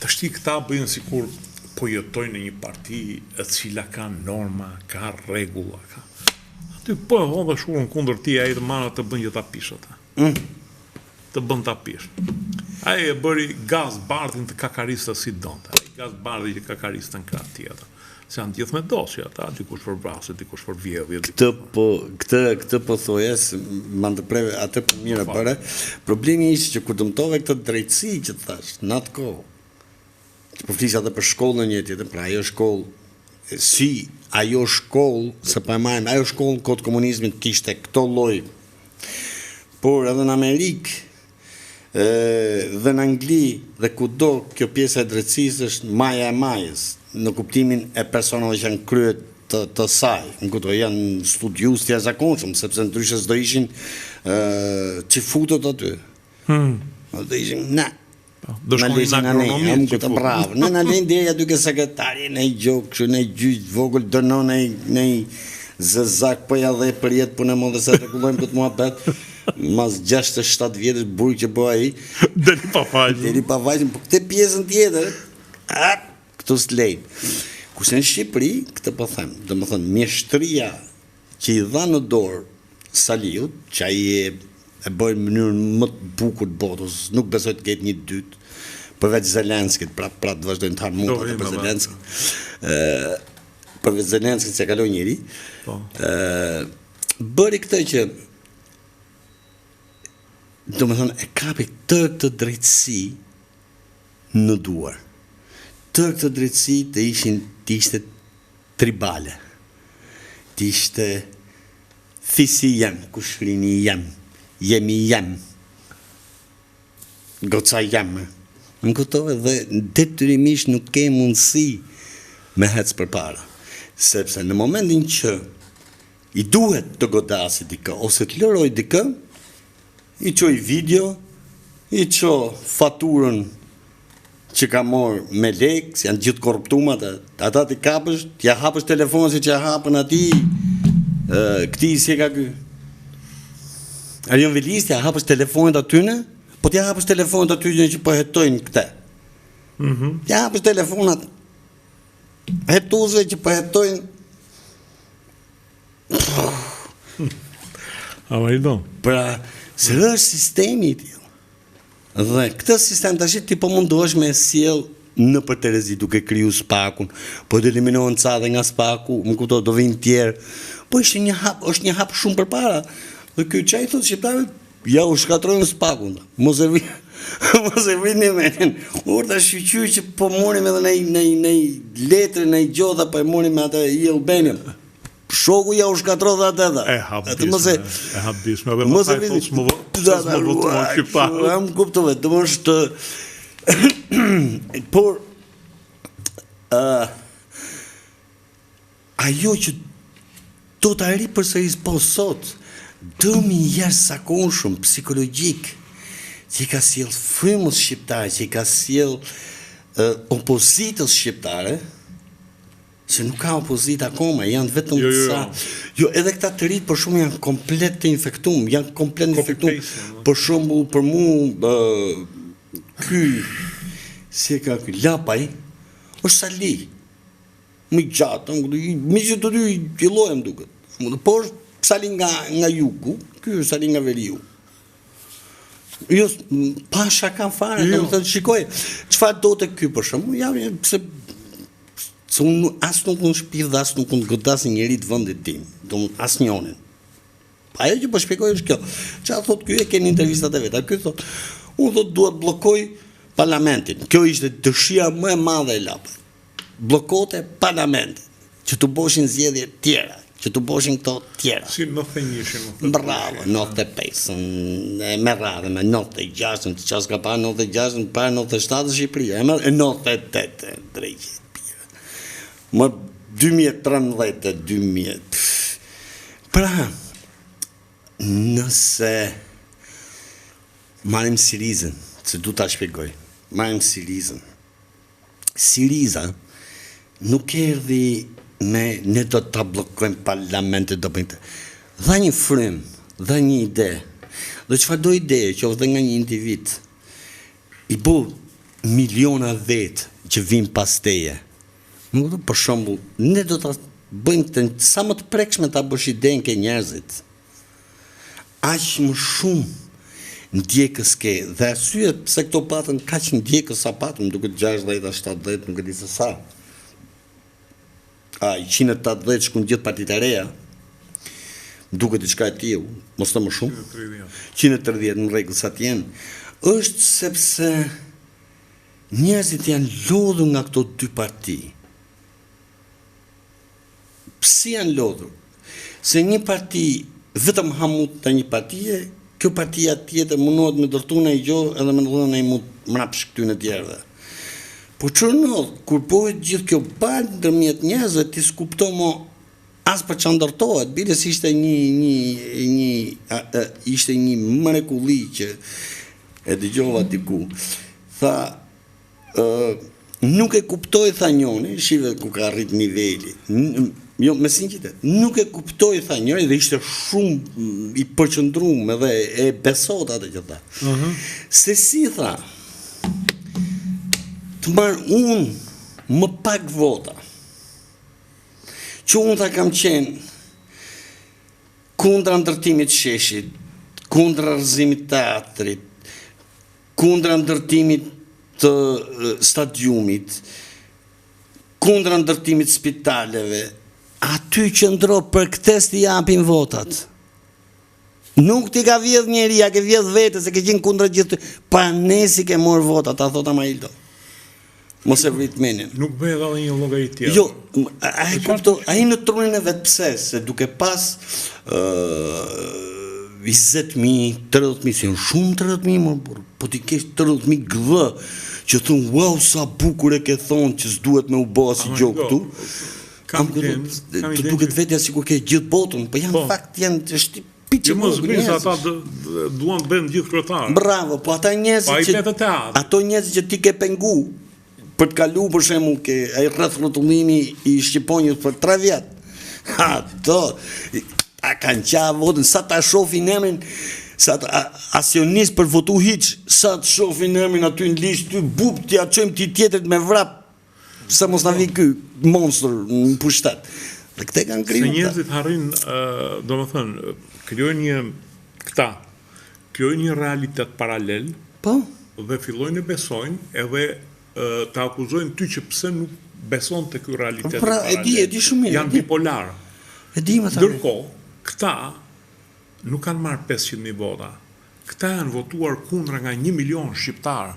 Tashti këta bëjnë sikur po jetojnë në një parti e cila ka norma, ka rregulla, ka. Aty po e hodha shurën kundër ti, ai të marrë të bën që ta pish ata. Të bën ta pish. Ai e bëri gaz bardhin të kakaristës si donte. Ai gaz bardhi që kakaristën krah tjetër. Se janë gjithë me dosje ata, dikush për vrasje, dikush për vjedhje. Këtë po thoje, mandëpreve, atë për mire bëre. Problemi ishte që kur dëmtove këtë drejtësi që të thash, në atë kohë, që po flisja edhe për shkollën një tjetër, pra ajo shkollë, ajo shkollë, se pa e marrim, ajo shkollë në kodë komunizmit kishte këto lloj. Por edhe në Amerikë, dhe në Angli, dhe kudo kjo pjesa e drejtësisë është maja e majës, në kuptimin e personave që janë kryet të saj, në këto janë studius të jashtëzakonshëm, sepse ndryshe s'do ishin që futët aty. Do ishin, do shkojnë në agronomi që futët. Bravo, në lejnë deri aty ke sekretari, në i gjokë, në i gjyqë, vogël, dënon, në i zëzak, po ja dhe për jetë punë e më dhe se regulojmë këtë muhabet, mas 6-7 vjetës burë që po ai. Deri pa vajzën. Po këte pjesën tjetër, këtu s'lejnë. Kurse në Shqipëri, këtë po them, dhe më thënë, mjeshtria që i dha në dorë Saliut, që ai e bëjnë në mënyrën më të bukur të botës, nuk besoj të ketë një dytë, përveç Zelenskit, pra të vazhdojnë të harmutat për Zelenskit, përveç Zelenskit se kaloj njëri, bëri këtë që, do më thënë, e kapi tërë të drejtësi në duar. Tërë këtë drejtësi të ishte tribale, të ishte thisi jem, kushrini jem, jemi jem, goca jem. Në këtove dhe detyrimisht nuk ke mundësi me hecë për para, sepse në momentin që i duhet të godasi dikë, ose të lëroj dikë, i qoj video, i qoj faturën që ka morë me lekë, si janë gjithë korruptumat, ata t'i kapësh, t'ja hapësh telefonin si që ja hapën ati, këti si e ka ky. Arjon Velis, t'ja hapësh telefonin atyne, po t'ja hapësh telefonin atyne që po hetojnë këte. T'ja hapësh telefonat hetuzve që po hetojnë. Pra, se është sistemi t'jo. Dhe këtë sistem të ashtë ti po mundohesh me sjell në për Terezi duke kriju spakun, po të eliminohen ca dhe nga spaku, më kupto do vinë tjerë, po është një hap shumë për para. Dhe kjo qaj thotë shqiptarët, ja u shkatrojnë spakun, mos e vini me urta shqyqy që po morim edhe në letrë, në i gjodha, po e morim me atë i Albanian. Shoku ja u shkatro dhe atë edhe. E habisme, dhe më taj thotë s'më votuar shqiptarë. E më kuptove, të më është... Por, ajo që do të arri përsëris po sot, dëmi jashtëzakonshëm psikologjik, që i ka sjell frymës shqiptare, që i ka sjell opozitës shqiptare, që nuk ka opozit akoma, janë vetëm disa. Jo, edhe këta të rritë, për shumë, janë komplet të infektum, për shumë, për mu, si e ka ky, Lapaj, është Sali, më gjatë, më që të dy i lojem duket, por është Sali nga jugu, ky është Sali nga veriu. Jo, pasha kam fare, të më thënë, shikoj, qëfar do të ky për shumë, se Se unë as nuk unë shpiv dhe as nuk unë godas njëri të vendit tim, as njonin. Ajo që po shpjegoj është kjo. Çfarë thotë ky, e keni intervistat e veta. Ky thotë, unë thotë duhet bllokoj parlamentin. Kjo ishte dëshira më e madhe e lapë. Bllokote parlamentin, që të boshin zgjedhje tjera, që të boshin këto tjera. Si 91-shin. Bravo, 95-ën, me radhë, me 96-ën, që qas ka pa 96-ën, pa 97-ën Shqipëria, e 98-ën, drejqe. Më 2013-2000. Pra, nëse marim Sirizën, se du ta shpjegoj, marim Sirizën. Siriza nuk erdhi ne do ta bllokojmë parlamentet, do bëjmë. Dha një frym, dha një ide. Dhe çfarë do ide, qoftë nga një individ, i bu miliona vet që vinë pas teje. Nuk do, për shembull, ne do ta bëjmë sa më të prekshme ta bësh idenë ke njerëzit. Aq më shumë ndjekës ke, dhe arsye pse këto patën kaq ndjekës sa patëm, duke 60-70, nuk e di se sa. 180 shkun gjithë partitë e reja, duke diçka e tillë, mos të më shumë. 130 në rregull sa të jenë, është sepse njerëzit janë lodhur nga këto dy parti. Pse janë lodhur? Se një parti vetëm hamut të një partije, kjo partia tjetër mundohet me dërtu në i gjohë edhe me ndodhën e i mrapsh këty në tjerëve. Po çrënodh, kur bëhet gjithë kjo balë ndërmjet njerëzve, ti s'kupto mo as për që ndërtohet, bile si ishte një mrekulli që e dëgjova diku. Tha, nuk e kuptoj, tha njoni, shive ku ka arrit niveli. Jo, me sinqitet, nuk e kuptoj, tha njëri, dhe ishte shumë i përqëndrum edhe e besot atë që tha. Se si, tha, të marë unë më pak vota, që unë ta kam qenë kundra ndërtimit sheshit, kundra rrëzimit teatrit, kundra ndërtimit të stadiumit, kundra ndërtimit spitaleve, aty qëndro për këtes t'i japin votat. Nuk t'i ka vjedh njeri, ja ke vjedh vete, se ke qenë kundra gjithë, pa nesi ke morë votat, ta thot Amaildo. Mos e vrit menin. Nuk bëhe dhe një llogarit tjetër. Jo, a i në trunin e vetë pse, se duke pas 20.000, 30.000, si në shumë 30.000, po t'i kesh 30.000 gdhë, që thunë, wow, sa bukur e ke thonë që s'duhet me u bëha si gjokë këtu. Të duket vetja si kur ke gjithë botën, po janë fakt, janë shtipiqë mos bëjnë se ata duan të bëjnë gjithë kryetarë. Bravo, po ata njerëzit që ti ke pengu, për të kalu për shembull ke ai rreth rrotullimi i Shqiponjës për 3 vjet. Ato a kanë qa votën, sa ta shohin emrin, sa asionist për votu hiç, sa të shohin emrin aty në listë, ty bub t'ja çojmë ti tjetrit me vrap, se mos na vi ky monster në pushtet. Dhe këte kanë kriju. Se njerëzit harrin, domethënë, krijojnë një realitet paralel. Po. Dhe fillojnë e besojnë edhe të akuzojnë ty që pse nuk beson të ky realitet paralel. E di shumë mirë. Janë bipolar. E di më ta. Ndërkohë, këta nuk kanë marrë 500.000 vota. Këta janë votuar kundra nga 1 milion shqiptarë.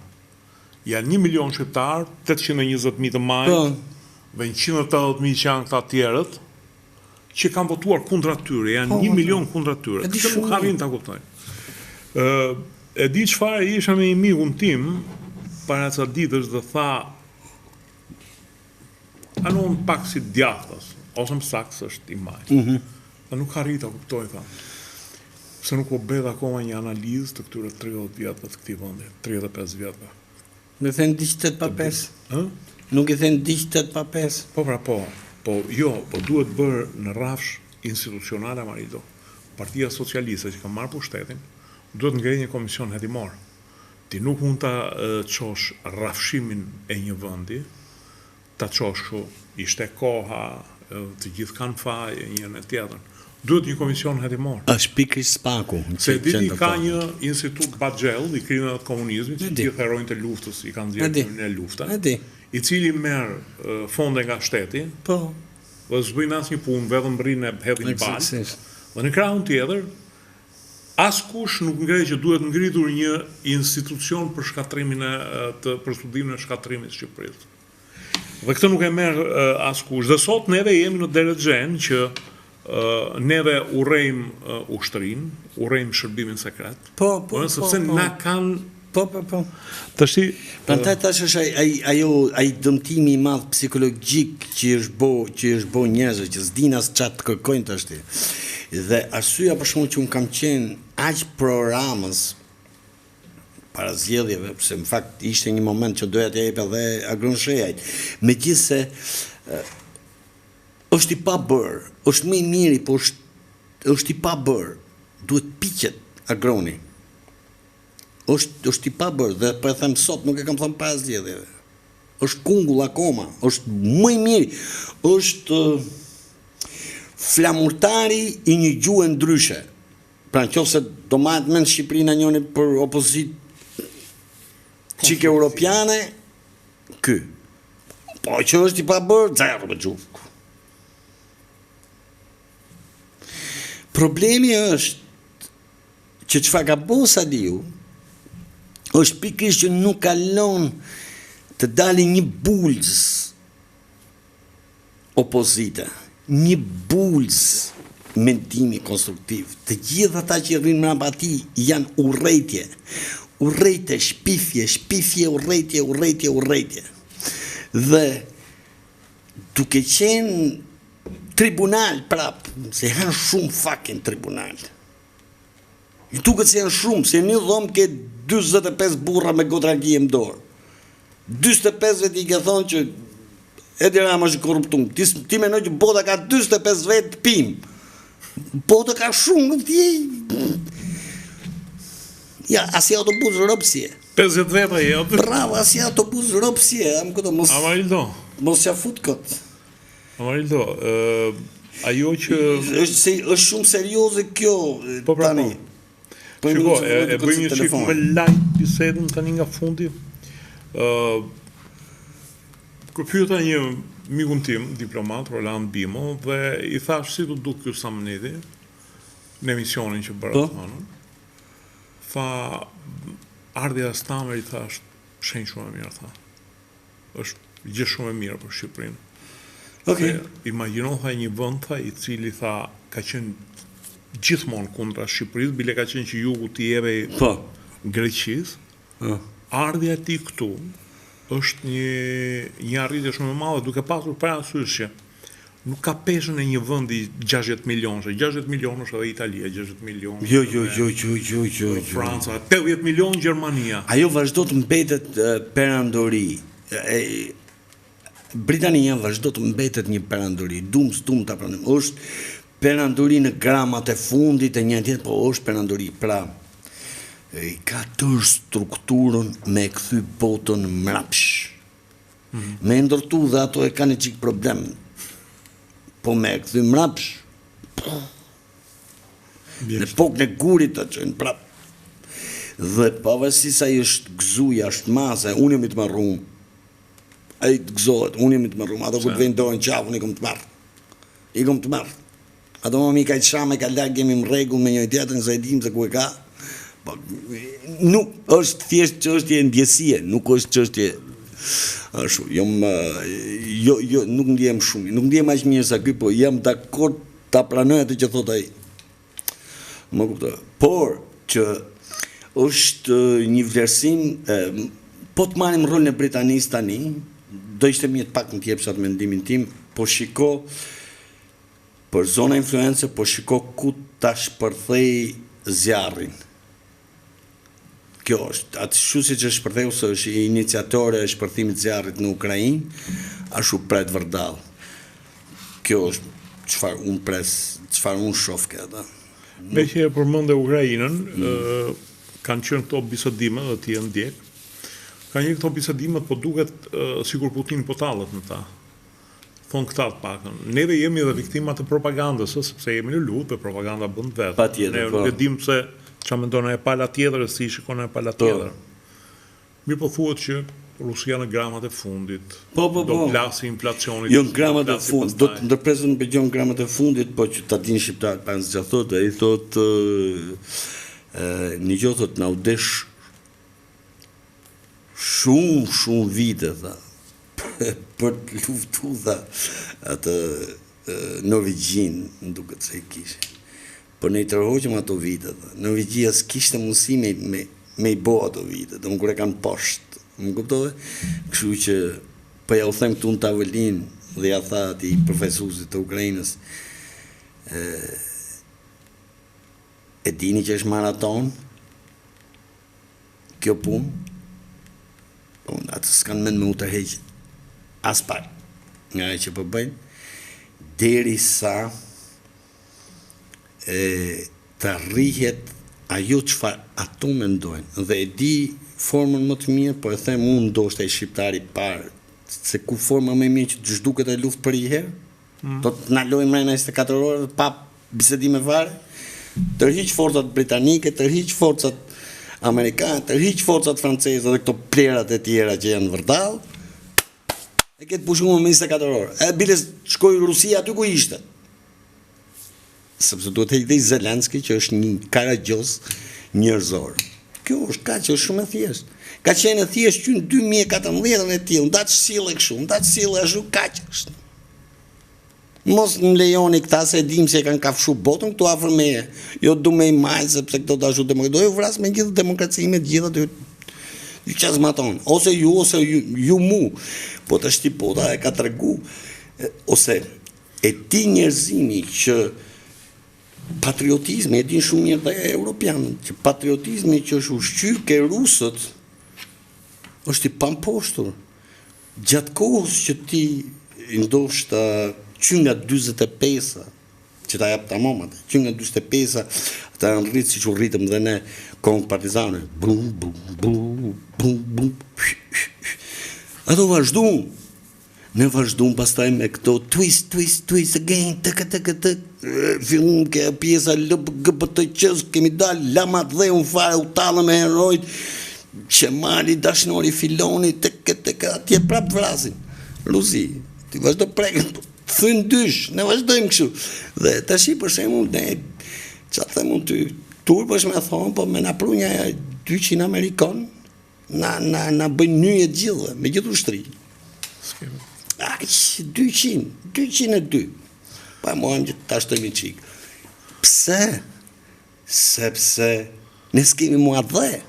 Janë 1 milion shqiptarë, 820.000 të majt, dhe 180.000 që janë këta tjerët, që kanë votuar kundra tyre, janë 1 milion kundra tyre. Këtë nuk arrin ta kuptojnë. E di çfarë, isha me një mikun tim para ca ditësh dhe tha, anon pak si djathtas, ose më saktë është i majt. Dhe nuk arrit ta kuptoj, tha. Se nuk po bëhet akoma një analizë të këtyre 30 vjetëve të këtij vendi, 35 vjetëve. Me thënë diqtet pa 5. Nuk i thënë diqtet pa 5. Po pra po, po duhet bërë në rrafsh institucionale, Amaildo. Partia Socialiste që ka marrë pushtetin, duhet ngrej një komision hetimor. Ti nuk mund ta çosh rrafshimin e një vendi, ta çosh kështu, ishte koha, të gjithë kanë faj, njën e tjetër. Duhet një komision hetimor. Është pikërisht spaku. Se diti ka një institut Baxhell i kriminat komunizmit, që gjithë herojnë të luftës i kanë zgjedhur në lufta, i cili merr fonde nga shteti, dhe s'bëjnë asnjë punë, vetëm rrinë e hedhin një balë. Dhe në krahun tjetër, askush nuk ngrej që duhet ngritur një institucion për shkatrimin për studimin e shkatrimit të Shqipërisë. Dhe këtë nuk e merr askush. Dhe sot neve jemi në drejtxhen që neve urrejmë ushtrin, urrejmë shërbimin sekret. Sepse na kanë Prandaj tash është ai dëmtimi i madh psikologjik që është bo njerëzve që s'din as çfarë të kërkojnë tash. Dhe arsyeja për shkak që un kam qenë aq programës para zgjedhjeve, pse në fakt ishte një moment që doja të jep edhe Agron Shejajt. Megjithse është i pa bërë, është më i miri, po është i pa bërë. Duhet piqet Agroni. Është i pa bërë, dhe po e them sot, nuk e kam thënë pas zgjedhjeve. Është kungull akoma, është më i miri. Është flamurtari i një gjuhë ndryshe. Pra nëse do marrët mend Shqipërinë njëri për opozitë çike europiane, ky. Po që është i pa bërë, zero për gjuhë. Problemi është që çfarë ka bërë Saliu është pikërisht që nuk kalon të dalë një bulz opozita, një bulz mendimi konstruktiv. Të gjithë ata që rrinë mbrapa atij janë urrëtie, shpifje, urrëtie. Dhe duke qenë tribunal prap, se janë shumë fucking tribunal. I duket se janë shumë, se një dhomë ke 45 burra me gotragi në dorë. 45 vetë i ke thonë që Edi Rama është korruptum. Ti menoj që bota ka 45 vetë pim. Bota ka shumë, ja, asi autobus ropsie. 50 veta jetë. Bravo, asi autobus ropsie. Amarildo. Mos ja fut kot. Amarildo, ajo që... është shumë serioze kjo, tani. Shiko, e bëjmë një qikë me light bisedën tani nga fundi. Pyeta një mikun tim, diplomat, Roland Bimo, dhe i thash si të duk kjo Samnedi, në emisionin që bërë të anën. Tha, ardhja Stamer i thash, shenjë shumë e mirë, tha. është gjë shumë e mirë për Shqipërinë. Imagjino, tha, një vend, tha, i cili tha, ka qenë gjithmonë kundra Shqipërisë, bile ka qenë që jugu t'i jeve Greqisë, ardhja ti këtu është një arritje shumë e madhe, duke pasur parasysh që nuk ka peshën e një vendi 60 milionësh, 60 milionësh edhe Italia, 60 milionë. Jo. Franca, 80 milionë Gjermania. Ajo vazhdo të mbetet perandori. Britania vazhdo të mbetet një perandori, dum ta pranim. Është perandori në gramat e fundit e një tjetër, po është perandori. Pra, i ka tërë strukturën me kthy botën mrapsh. Me ndërtu dhe ato e kanë çik problem. Po me kthy mrapsh. Në pokën e gurit të çojnë prap. Dhe pavarësisht ai është gëzuja, është mase, unë jam i të marrum. Ai të gëzohet, unë jam i të marrum. Ato kur vjen dorën qafën, i kom të marr. Ato më mi ka të shame, ka lak, jemi më rregull me një tjetër, nëse e dim se ku e ka. Nuk është thjesht çështje ndjesie, nuk është çështje ashtu. Nuk ndjem shumë, nuk ndjem aq mirë sa ky, po jam dakord ta pranoj atë që thot ai. Më kuptoj. Por që është një vlerësim, po të marrim rolin e Britanisë tani, do ishte mirë të pak të jepsh atë mendimin tim, po shiko për zona influence, po shiko ku ta shpërthej zjarrin. Kjo është, atë shu si që shpërtheu se është iniciatore e shpërthimit zjarrit në Ukrainë, ashtu pret vërdall. Kjo është çfarë unë pres, çfarë unë shoh këta. Me që e përmend Ukrainën, kanë qenë këto bisedime dhe ti e ndjek. Kanë qenë këto bisedime, po duket sikur Putin po tallet në ta. thonë këta të pakën. Neve jemi edhe viktima të propagandës, sepse jemi në lutë, propaganda bën vetë. Patjetër, po. Ne nuk e dim se çfarë mendon e pala tjetër, si shikon e pala tjetër. Mirë po thuhet që Rusia në gramat e fundit do plasi inflacionit. Jo, në gramat e fundit, do të ndërpresën për gjon gramat e fundit, po që ta dinë shqiptarët pas zgjathot, ai thotë një gjë thotë na u desh shumë vite tha për të luftu tha atë Norvegjin, më duket se kishin. Por ne i tërhoqëm ato vite tha. Norvegjia s'kishte mundësi me i bo ato vite, do më kur e kanë poshtë. Më kuptove? Kështu që po ja u them këtu në tavolinë dhe ja tha atij profesuesit të Ukrainës, e dini që është maraton kjo punë? Po atë s'kan mend me u tërheq as pak nga ajo që po bëjnë derisa të rrihet ajo çfarë ato mendojnë dhe e di formën më të mirë, po e them unë ndoshta i shqiptari parë, se ku forma më e mirë që të zhduket e luftë për një herë, do të na lojë mrena 24 orë pa bisedime fare, tërhiq forcat britanike, tërhiq forcat amerikane, tërhiq forcat franceze dhe këto plerat e tjera që janë vërdall, e ketë pushuar me 24 orë. E biles shkoi Rusia aty ku ishte. Sepse duhet të heqë Zelenski që është një karagjoz njerëzor. Kjo është kaq, është shumë e thjeshtë. Ka qenë e thjeshtë që në 2014 e tillë, ndaç sille kështu, ndaç sille ashtu kaq është. Mos më lejoni këta se dim se e kanë kafshu botën këtu afër meje. Jo du me i majtë sepse këto të ashtu demokraci. Do ju vras me gjithë demokraci me gjitha të ju qazmaton. Ose ju mu. Po të shtipota e ka tregu. Ose e ti njerëzimi që patriotizmi, e din shumë mirë dhe europianët, që patriotizmi që është ushqyer ke rusët është i pamposhtur. Gjatë kohës që ti ndoshta që nga 45-a, që ta jap tamam atë, që nga 45-a, ata janë rritë si që rritëm dhe ne kohën partizane. Bum, bum, bum, bum, bum. Ato vazhdun. Ne vazhdojmë pastaj me këto twist again, tëk, fillum ke pjesa LGBT-qës, kemi dalë, lama dhe unë fare, u talë me herojt, Qemali, Dashnori, Filoni, tëk, atje prap vrasin. Rusi, ti vazhdo prekën, thënë dysh, ne vazhdojmë kështu. Dhe tashi për shembull, ne, që them unë ty, turpësh me thonë, po me na pru një 200 Amerikan, na bëjnë nyje gjithë, me gjithë ushtri. 202. Pa mojnë që ta shtëmi qikë. Pse? Sepse ne s'kemi mua dhe.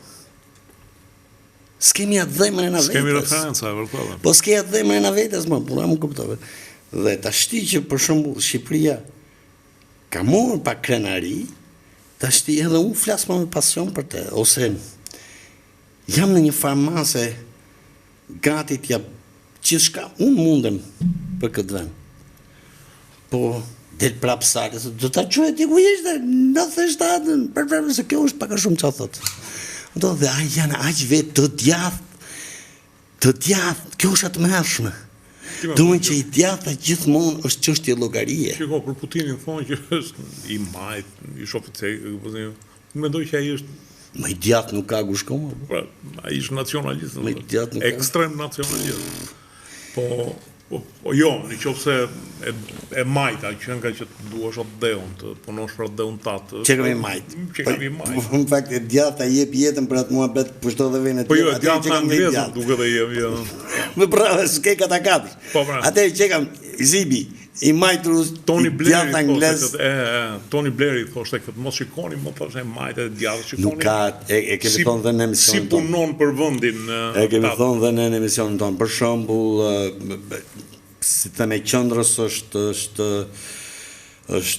S'kemi atë dhe më në vetës. S'kemi referenca, e vërtetë. Po s'kemi atë dhe më në vetës, pura më kuptove. Dhe ta shti që për shembull Shqipëria ka morë pa krenari, ta shti edhe unë flasë më me pasion për te, ose jam në një farmase gati t'ja gjithçka unë mundem për këtë vend. Po, del prapë sale, do ta quaj ti ku ishte, 97, se kjo është pak a shumë që thotë. Do dhe ai janë aq vetë të djathtë, kjo është atë mërshme. Duhen që i djathta gjithmonë është çështje llogarie. Shiko, për Putinin thonë që është i majt, i shoficer, mendoj që ai është më i djathtë nuk ka ku shkon. Ai është nacionalist, më i djathtë nuk ka. Ekstrem nacionalist. Po jo, në qoftë se e majta, që nga që të duash atë deun, të punosh për atë deun tatë. Që kemi majt. Në fakt, e djathta jep jetën për atë muhabet, pushto dhe vene po jo, e djathta anglezën duke dhe jem. Më prave, s'ke këta katër. Ate që kam Zibi, i majtrus, Tony Blair djathta anglez. Tony Blair i thoshte këtë, mos shikoni, më thoshte majtë e djathta, shikoni. Nuk ka, e kemi thonë dhe në emisionin tonë. Si punon për vëndin. E kemi thonë dhe në emisionin tonë. Për shembull, si theme qëndrës është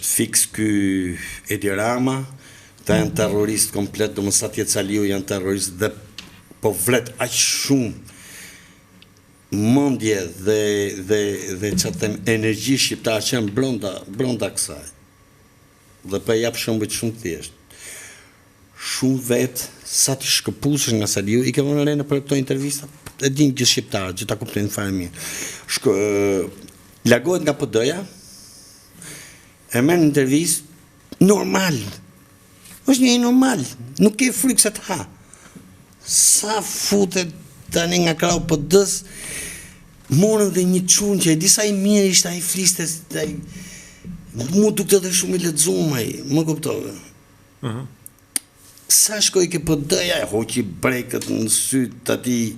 fix ky Edi Rama, ta janë terrorist komplet, do më sa tjetë Saliu janë terrorist dhe po vlet aq shumë mendje dhe që them energji shqiptar që janë brenda kësaj. Dhe po jap shembull shumë thjesht. Shumë vetë sa të shkëputësh nga Saliu, i ke vënë në për këto intervista, e din gjithë shqiptarët, që ta kuptojnë fare mirë. largohet nga PD-ja, e merr në intervistë normal. Është një normal, nuk ke frikë se të ha. Sa futet tani nga krau PD-s, morën dhe një çun që e disa i mirë ishte ai fliste, mu dukte dhe shumë i lexuar ai, më kuptove. Sa shkoi ke PD-ja, e hoqi brekët në syt atij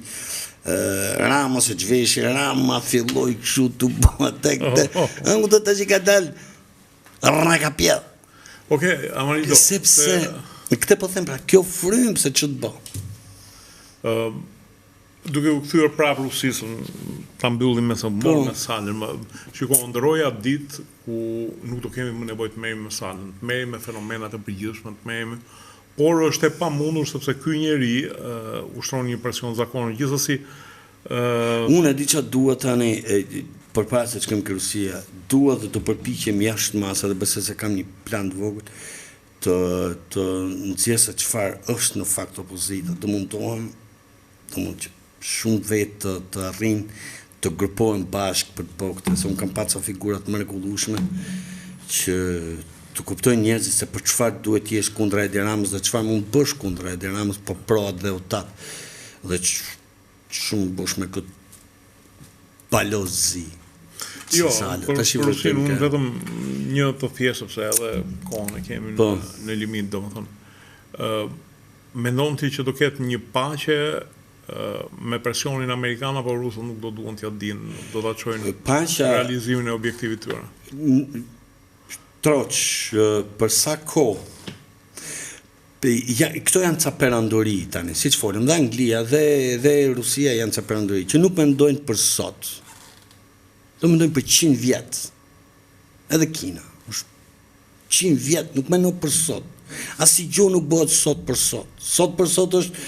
Rama se çveshi, Rama filloi kështu të bëj tek. Angu të tash ka dal rraka pjell. Okej, Amarido. Sepse këtë po them pra, kjo frym se ç'të bë. Duke u kthyer prapë Rusisë, ta mbyllim me salën. Shikoj, ndroja ditë ku nuk do kemi më nevojë të merrem me salën, të merrem me fenomenat e përgjithshme, të merrem, por është e pamundur sepse ky njeri ushtron një presion zakonë. Gjithsesi, unë e di çfarë duhet tani përpara se të shkojmë ke Rusia, duhet të përpiqem jashtë masës dhe besoj se kam një plan të vogël të nxjesë çfarë është në fakt opozita, të mundohem, që shumë vetë të arrijnë të grupohen bashkë për të bërë këtë, se unë kam pasur figura të mrekullueshme që të kuptojnë njerëzit se për çfarë duhet të jesh kundra Edi Ramës dhe çfarë mund bësh kundra Edi Ramës, po proat dhe utat. Dhe shumë bësh me këtë balozi. Jo, për Rusinë unë vetëm një të thjeshtë sepse edhe kohën e kemi në limit, domethënë. Mendon ti që do ketë një paqe me presionin amerikan, apo rusët nuk do duan t'ja dinë, do ta çojnë realizimin e objektivit tyre? Troç, për sa kohë, këto janë ca perandori tani, siç folëm, dhe Anglia dhe Rusia janë ca perandori, që nuk mendojnë për sot, do mendojnë për 100 vjet. Edhe Kina, 100 vjet nuk mendon për sot. Asnjë gjë nuk bëhet sot për sot. Sot për sot është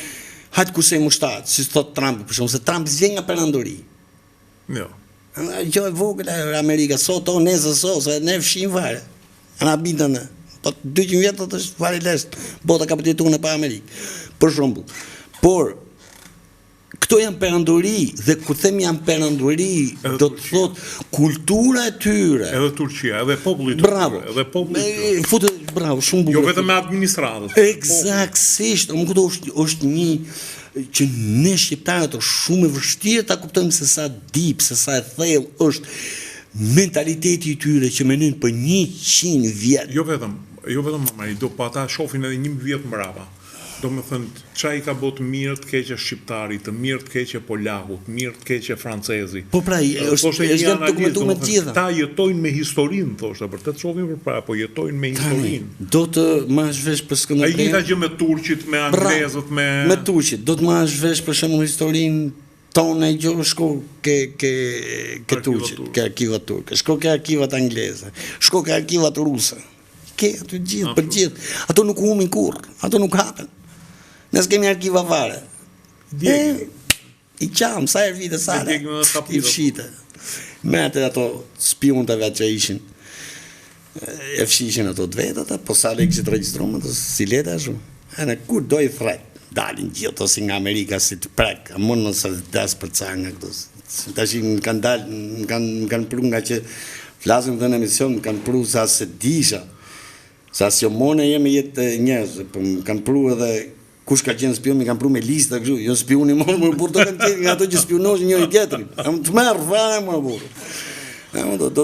hajtë kusej mushtat, si thot Trump, për shumë, se Trump zjen nga perandori. Jo. Gjë e vogël e Amerika, sot o nesër sot, se ne fshim vare. Ana bindën, po 200 vjet të është fare leshtë, bota ka përjetuar në pa Amerikë, për shembull. Por këto janë perandori, dhe kur them janë perandori, do të thot kultura e tyre. Edhe Turqia, edhe populli i tyre, edhe populli i tyre. Bravo, shumë bukur. Jo vetëm me administratës. Eksaktësisht, më këto është një që ne shqiptarët është shumë e vështirë ta kuptojmë se sa deep, se sa e thellë është mentaliteti i tyre që mendojnë për 100 vjet. Jo vetëm Amarido, po ata shohin edhe 1 vjet mbrapa. Do me thënë, qa i ka botë mirë të keqe shqiptari, të mirë të keqe polaku, të mirë të keqe francezi. Po pra, është janë dokumentuar me të gjitha. Ta jetojnë me historinë, thoshte, për të shohin për para, po jetojnë me historinë. Do të marrësh vesh për Skënderberin. Ai njëjta gjë me turqit, me anglezët, me turqit. Do të marrësh vesh për shembull historinë tonë, shko ke turqit, ke arkivat turke, shko ke arkivat angleze, shko ke arkivat ruse. Ke ato gjithë, për gjithë. Ato nuk humbin kurrë, ato nuk hapen. Nësë kemi arkiva fare. I qamë, sa e vite sare, i fshite. Me atë ato spionëve që ishin, e fshishin ato të vetët, po sa le kështë registrumë, ato si leta shumë. E në kur do i thret, dalin gjithë, si nga Amerika, si të prek, a mund nësë të dasë për ca nga këto. Ta shi më kanë dalë, më kanë pru nga që flasim dhe në emision, më kanë pru sa se disha, sa si o mone jemi jetë njerëz, po më kanë pru edhe kush ka qenë spion, mi kanë pru me lista kështu, jo spioni më burë të kanë qenë nga ato që spionosh njëri tjetrin. Të merë fare më burë.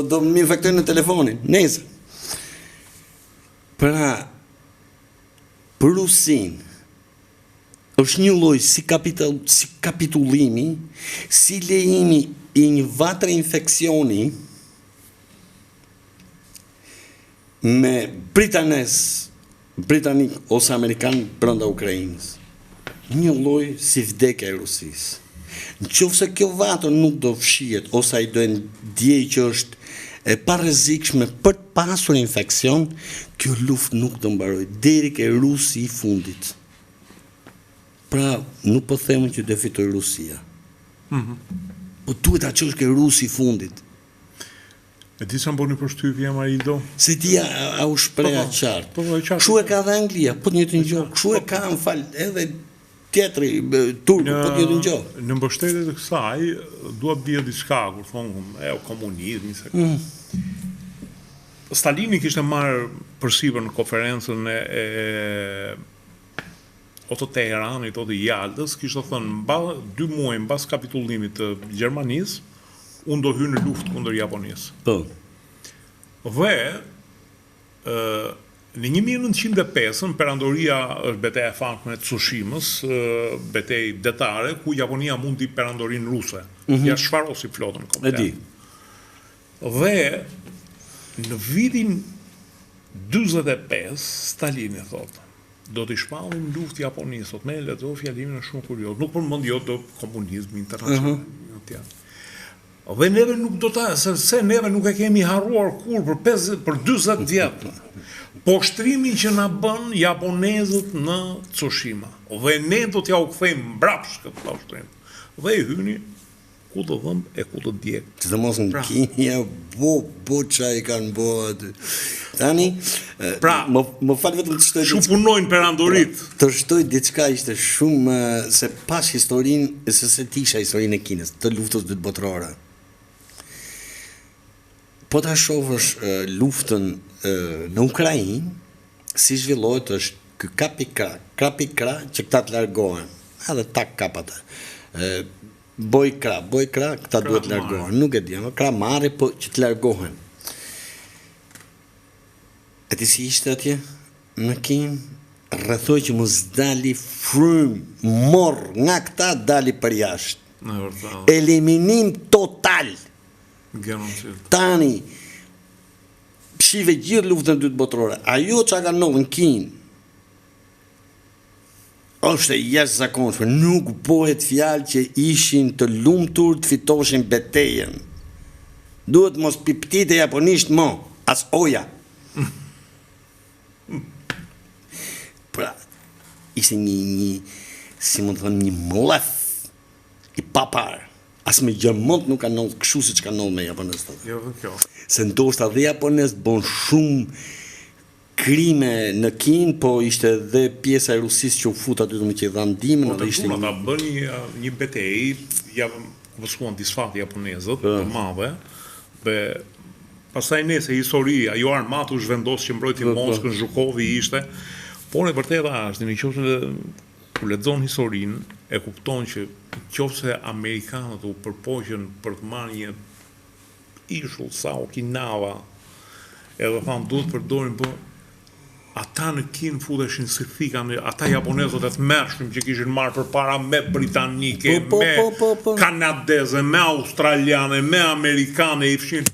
Do më infektojnë në telefonin, nesër. Pra, për Rusin, është një lloj si kapitullimi, si lejimi i një vatre infeksioni me britanik ose amerikan brenda Ukrainës. Një lloj si vdekja e Rusisë. Nëse kjo vatër nuk do fshihet ose ai do ndjej që është e parrezikshme për të pasur infeksion, kjo luftë nuk do mbarojë deri ke Rusi i fundit. Pra, nuk po them që do fitoj Rusia. Po duhet ta çosh ke Rusi i fundit. E di sa më bëni përshtypje, Amarido? Se ti a u shpreha qartë. Kështu e ka dhe Anglia, po të njëjtën gjë. Kështu e ka, më fal, edhe tjetri, turku, po të jetë në gjohë. Në mbështetje të kësaj, duhet bie diçka, kur thonë, komunizmi, se... Stalini kishte marrë përsipër në konferencën e ose Teheranit ose Jaltës, kishte thënë 2 muaj mbas kapitullimit të Gjermanisë, unë do hyj në luftë kundër Japonisë. Po. Dhe në 1905 perandoria është betejë e famshme e Tsushimës, betejë detare ku Japonia mundi perandorinë ruse. Ja shfarosi flotën komplet. E di. Dhe në vitin 45 Stalini thotë, do t'i shpallim luftë Japonisë, sot me lexo fjalimin është shumë kurioz, nuk përmend jo do komunizmi internacional. Dhe neve nuk do ta, se neve nuk e kemi harruar kur për 40 vjet. Poshtrimin që na bën japonezët në Tsushima. Dhe ne do t'ja u kthejmë mbrapsht këtë poshtrim. Dhe i hyni ku do dhëm e ku do djeg. Që të mos në Kinja, bo qa i kanë bo aty. Tani, më falë vetëm të shtoj... Shumë punojnë perandorit. Të shtoj diçka ishte shumë, se pas historinë, se tisha historinë e Kinës, të luftës dytë botërore. Po ta shohësh luftën në Ukrainë, si zhvillohet është kë kapikra që këta të largohen, edhe tak kapata. Bojkra, këta duhet largohen, nuk e di, kramare po që të largohen. E ti si ishte atje? Në Kinë, rrethoj që mos dali frymë, morë, nga këta dali për jashtë. Eliminim total. Tani, shive gjithë luftën dytë botërore, ajo që ka ndodhur në Kinë, është e jashtëzakonshme, nuk bëhet fjalë që ishin të lumtur të fitoshin betejën. Duhet mos piptite japonisht mo, as oja. Pra, ishte një si më të thënë, një mlef i papar. As me gjërmont nuk ka ndodhur kështu siç ka ndodhur me japonezët. Jo, kjo. Se ndoshta dhe japonezët bën shumë krime në Kinë, po ishte dhe pjesa e Rusisë që u fut aty domun që i dhan ndihmën, edhe ishte ata bënë një betejë, ku paskuan disfati japonezët të madhe, dhe pastaj nëse historia, jo armatu zhvendos që mbrojti Moskën, Zhukovi ishte, por e vërteta është, nëse ku lexon historinë, e kupton që nëse amerikanët u përpoqën për të marrë një ishull sa Okinawa, edhe thanë duhet përdorin, po ata në Kinë futeshin si thikan, ata japonezët e të mërshëm që kishin marrë përpara me britanike, me kanadeze, me australiane, me amerikane, i fshin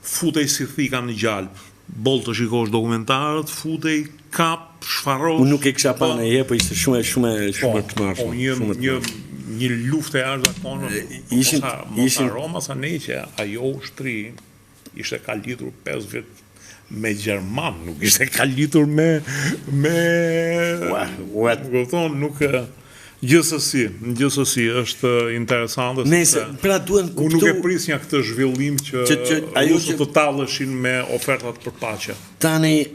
futej si thikan në gjalp. Boll të shikosh dokumentarët, futej kap, shfarrosh. Unë nuk e kisha pa në po ishte shumë të mërshme. Një luftë e jashtëzakonshme. Ishin Roma sa ne që ajo ushtri ishte ka lidhur 5 vjet me Gjerman, nuk ishte ka lidhur me nuk gjithsesi është interesante. Nëse pra duhen kuptu. Unë nuk e prisja këtë zhvillim që rusët të talleshin me ofertat për paqe. Tani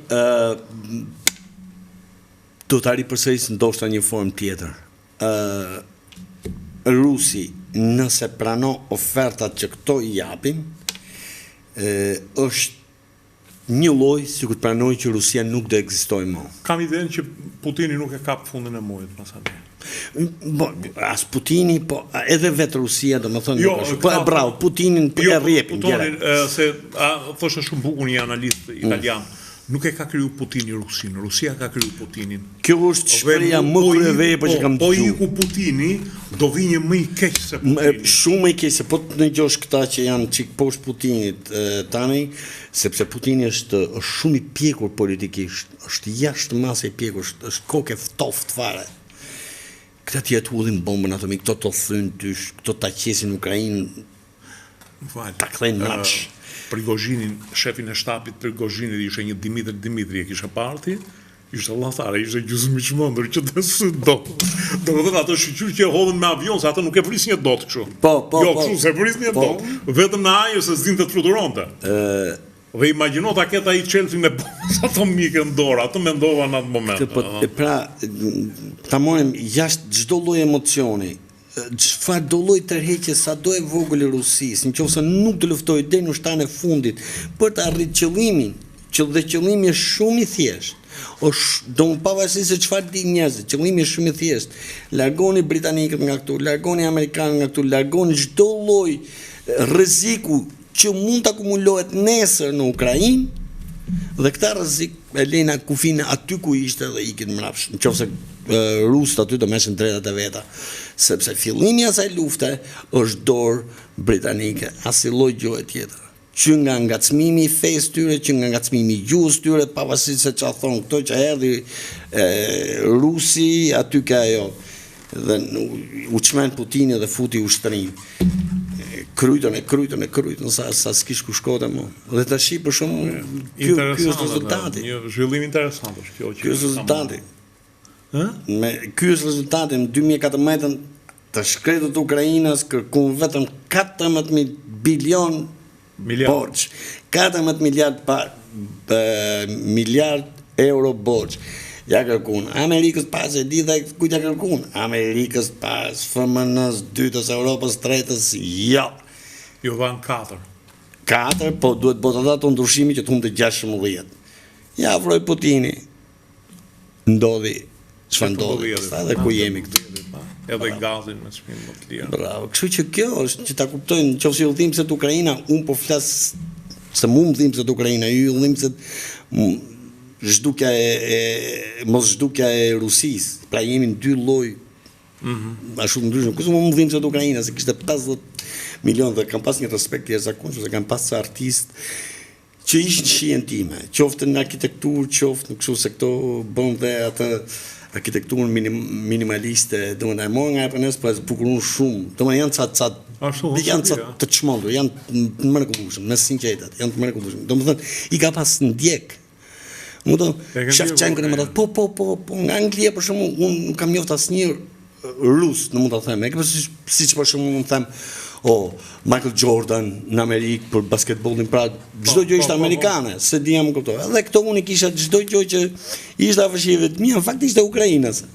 do ta ripërsëris ndoshta një formë tjetër. Rusi nëse pranon ofertat që këto i japin, është një lloj sikur të pranoj që Rusia nuk do ekzistojë më. Kam idenë që Putini nuk e kap fundin e muajit, pastaj. As Putini, po edhe vetë Rusia, domethënë, po bravo, Putinin e rrjepin direkt. Se thoshte shumë bukur një analist italian. Nuk e ka kriju Putini Rusinë, Rusia ka kriju Putinin. Kjo është shpreha më kryevepër që kam dëgjuar. Po iku Putini, do vi një më i keq se Putini. Shumë më i keq se po të dëgjosh këta që janë çik poshtë Putinit tani, sepse Putini është shumë i pjekur politikisht, është jashtë masë i pjekur, është kokë ftoft fare. Këta tjetë udhin bombën atomik, këto të thënë tysh, këto ta qesin Ukrainë, ta kthejnë naç. Prigozhinin, shefin e shtapit Prigozhinit ishte një Dimitri e kisha parti, ishte llafare, ishte gjysmë çmendur që të së do. Domethënë ato shoqyrë që hodhin me avion, se ato nuk e prisnin dot kështu. Jo, kështu se prisnin dot. Vetëm në ajër se s'dinte të fluturonte. Dhe imagjino ta ketë ai Chelsea me bombë atomike në dorë, atë mendova në atë moment. Pra, ta morëm jashtë çdo lloj emocioni. Çfarë do lloj tërheqje sa do e vogël e Rusisë, nëse nuk do luftoj deri në ushtarin e fundit për të arritur qëllimin, dhe qëllimi është shumë i thjeshtë. Do më pavarësisht se çfarë di njerëzit, qëllimi është shumë i thjeshtë. Largoni britanikët nga këtu, largoni amerikanët nga këtu, largoni çdo lloj rreziku që mund të akumulohet nesër në Ukrainë, dhe këta rrezik e lejnë kufin aty ku ishte dhe ikin mbrapsht, nëse rusët aty do meshin drejtat e veta, sepse fillimi i asaj lufte është dorë britanike, asnjë lloj gjoje tjetër. Që nga ngacmimi i fesë tyre, që nga ngacmimi i gjuhës tyre, pavarësisht se çfarë thon këto që erdhi rusi aty ka ajo dhe u çmen Putini dhe futi ushtrinë. Krytën, sa s'kish ku shkote më. Dhe tash për shumë ky është rezultati. Një zhvillim interesant është kjo. Ky është rezultati. Ky është rezultati në 2014 të shkretët të Ukrainës kërkuan vetëm 14 bilion borxh. 14 miliard euro borxh. Ja kërkuan. Amerikës pas e di dhe kujt ja kërkuan. Amerikës pas, FMN-s, dytës, Europës, tretës, jo. Ju dhanë 4. 4, po duhet botat ato ndryshimi që të humbte 16. Ja afroi Putini. Ndodhi çfarë ndodhi, edhe ku jemi këtu. Edhe gazin me çmim më të lirë. Bravo. Kështu që kjo është që ta kuptojnë, nëse ju dhim se të Ukraina, un po flas se mu më dhim se të Ukraina, ju dhim se zhdukja mos zhdukja e Rusisë. Pra jemi në dy lloj ashtu të ndryshëm. Kusht më dhim se të Ukraina, se kishte 50 milion dhe kam pas një respekt i jashtëzakonshëm, se kam pas artistë që ishin shihen time, qoftë në arkitekturë, qoftë në kështu se këto bën dhe atë arkitekturën minimaliste, domethënë më nga japonez, po e bukuron shumë. Domethënë janë ca të çmendur, janë të mrekullueshëm, me sinqeritet, janë të mrekullueshëm. Domethënë i ka pas ndjek. Shevchenko në më thotë, po, nga Anglia për shembull, unë nuk kam njoft asnjë rus, në mund ta them. Siç për shembull unë them, Michael Jordan në Amerikë për basketbollin, pra çdo gjë ishte amerikane, se di jam kuptoj. Edhe këto unë kisha çdo gjë që ishte afërshive të mia, në fakt ishte ukrainase.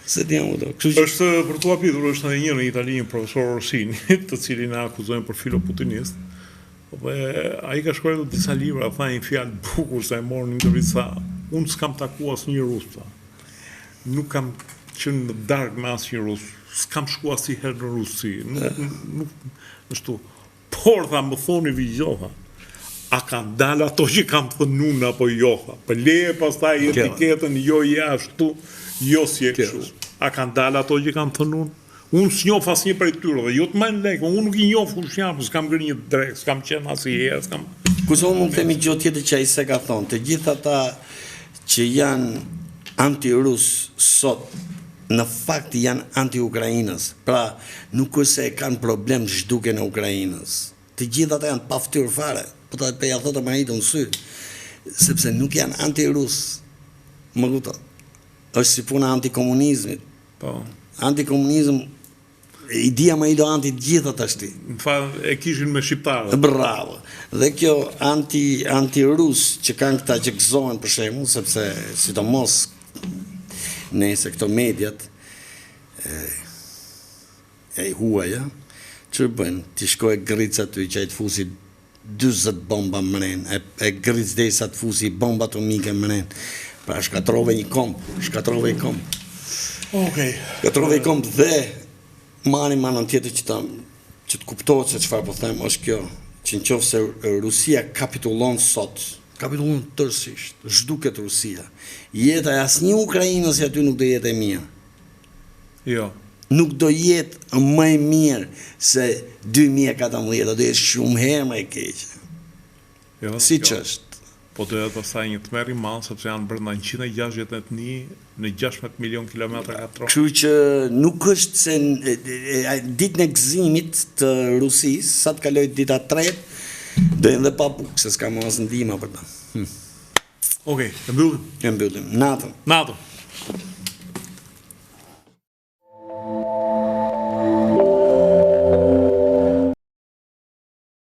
Se di jam kuptoj. Kështu që është për tu hapitur është edhe një në Itali, një profesor Orsini, të cilin e akuzojnë për filoputinist. Dhe ai ka shkruar disa libra, tha një fjalë bukur sa e morën në intervistë, unë s'kam takuar asnjë rus, nuk kam qenë në darkë me asnjë rus, s'kam shkuar asnjëherë në Rusi, nuk ashtu. Por tha më thoni vigjoha, a kanë dalë ato që kam thënë unë apo jo? Për leje pastaj etiketën jo ashtu, jo si e kështu. A kanë dalë ato që kam thënë unë? Unë s'njoh asnjë prej tyre dhe jo të më lek, unë nuk i njoh kush janë, s'kam ngërë një drek, s'kam qenë asnjëherë, s'kam. Kurse unë mund të themi gjë tjetër që ai se ka thonë, të gjithë ata që janë anti-rus sot, në fakt janë anti-Ukrainës. Pra, nuk është se e kanë problem zhdukjen e Ukrainës. Të gjithë ata janë pa fytyrë fare, po ta ja thotë marritën sy, sepse nuk janë anti-rus. Më kupton? Është si puna antikomunizmit. Po. Antikomunizëm idea më i do anti të gjitha tashti. Në fakt e kishin me shqiptarët. Bravo. Dhe kjo anti-rus që kanë këta që gëzohen për shembull, sepse sidomos nëse këto mediat e huaja, që bën, ti shkoj gric aty që ai të fusi 40 bomba mren, e gric derisa të fusi bomba atomike mren. Pra shkatrove një komp. Okej. Shkatrove një komp dhe marrim anën tjetër që të kuptohet se çfarë po them, është kjo, që nëse Rusia kapitullon sot, kapitullon tërësisht, zhduket Rusia. Jeta e asnjë ukrainës aty nuk do jetë e mirë. Jo. Nuk do jetë më e mirë se 2014, do jetë shumë herë më e keqe. Jo. Siç është. Po do jetë pastaj një tmerr i madh, sepse janë brenda 160 etni në 16 milion kilometra katror. Kështu që nuk është se ditën e gëzimit të Rusisë, sa të kaloj dita 3, do jenë dhe pa bukë, se s'ka më as ndihmë për ta. Okej, e mbyllim. Natën.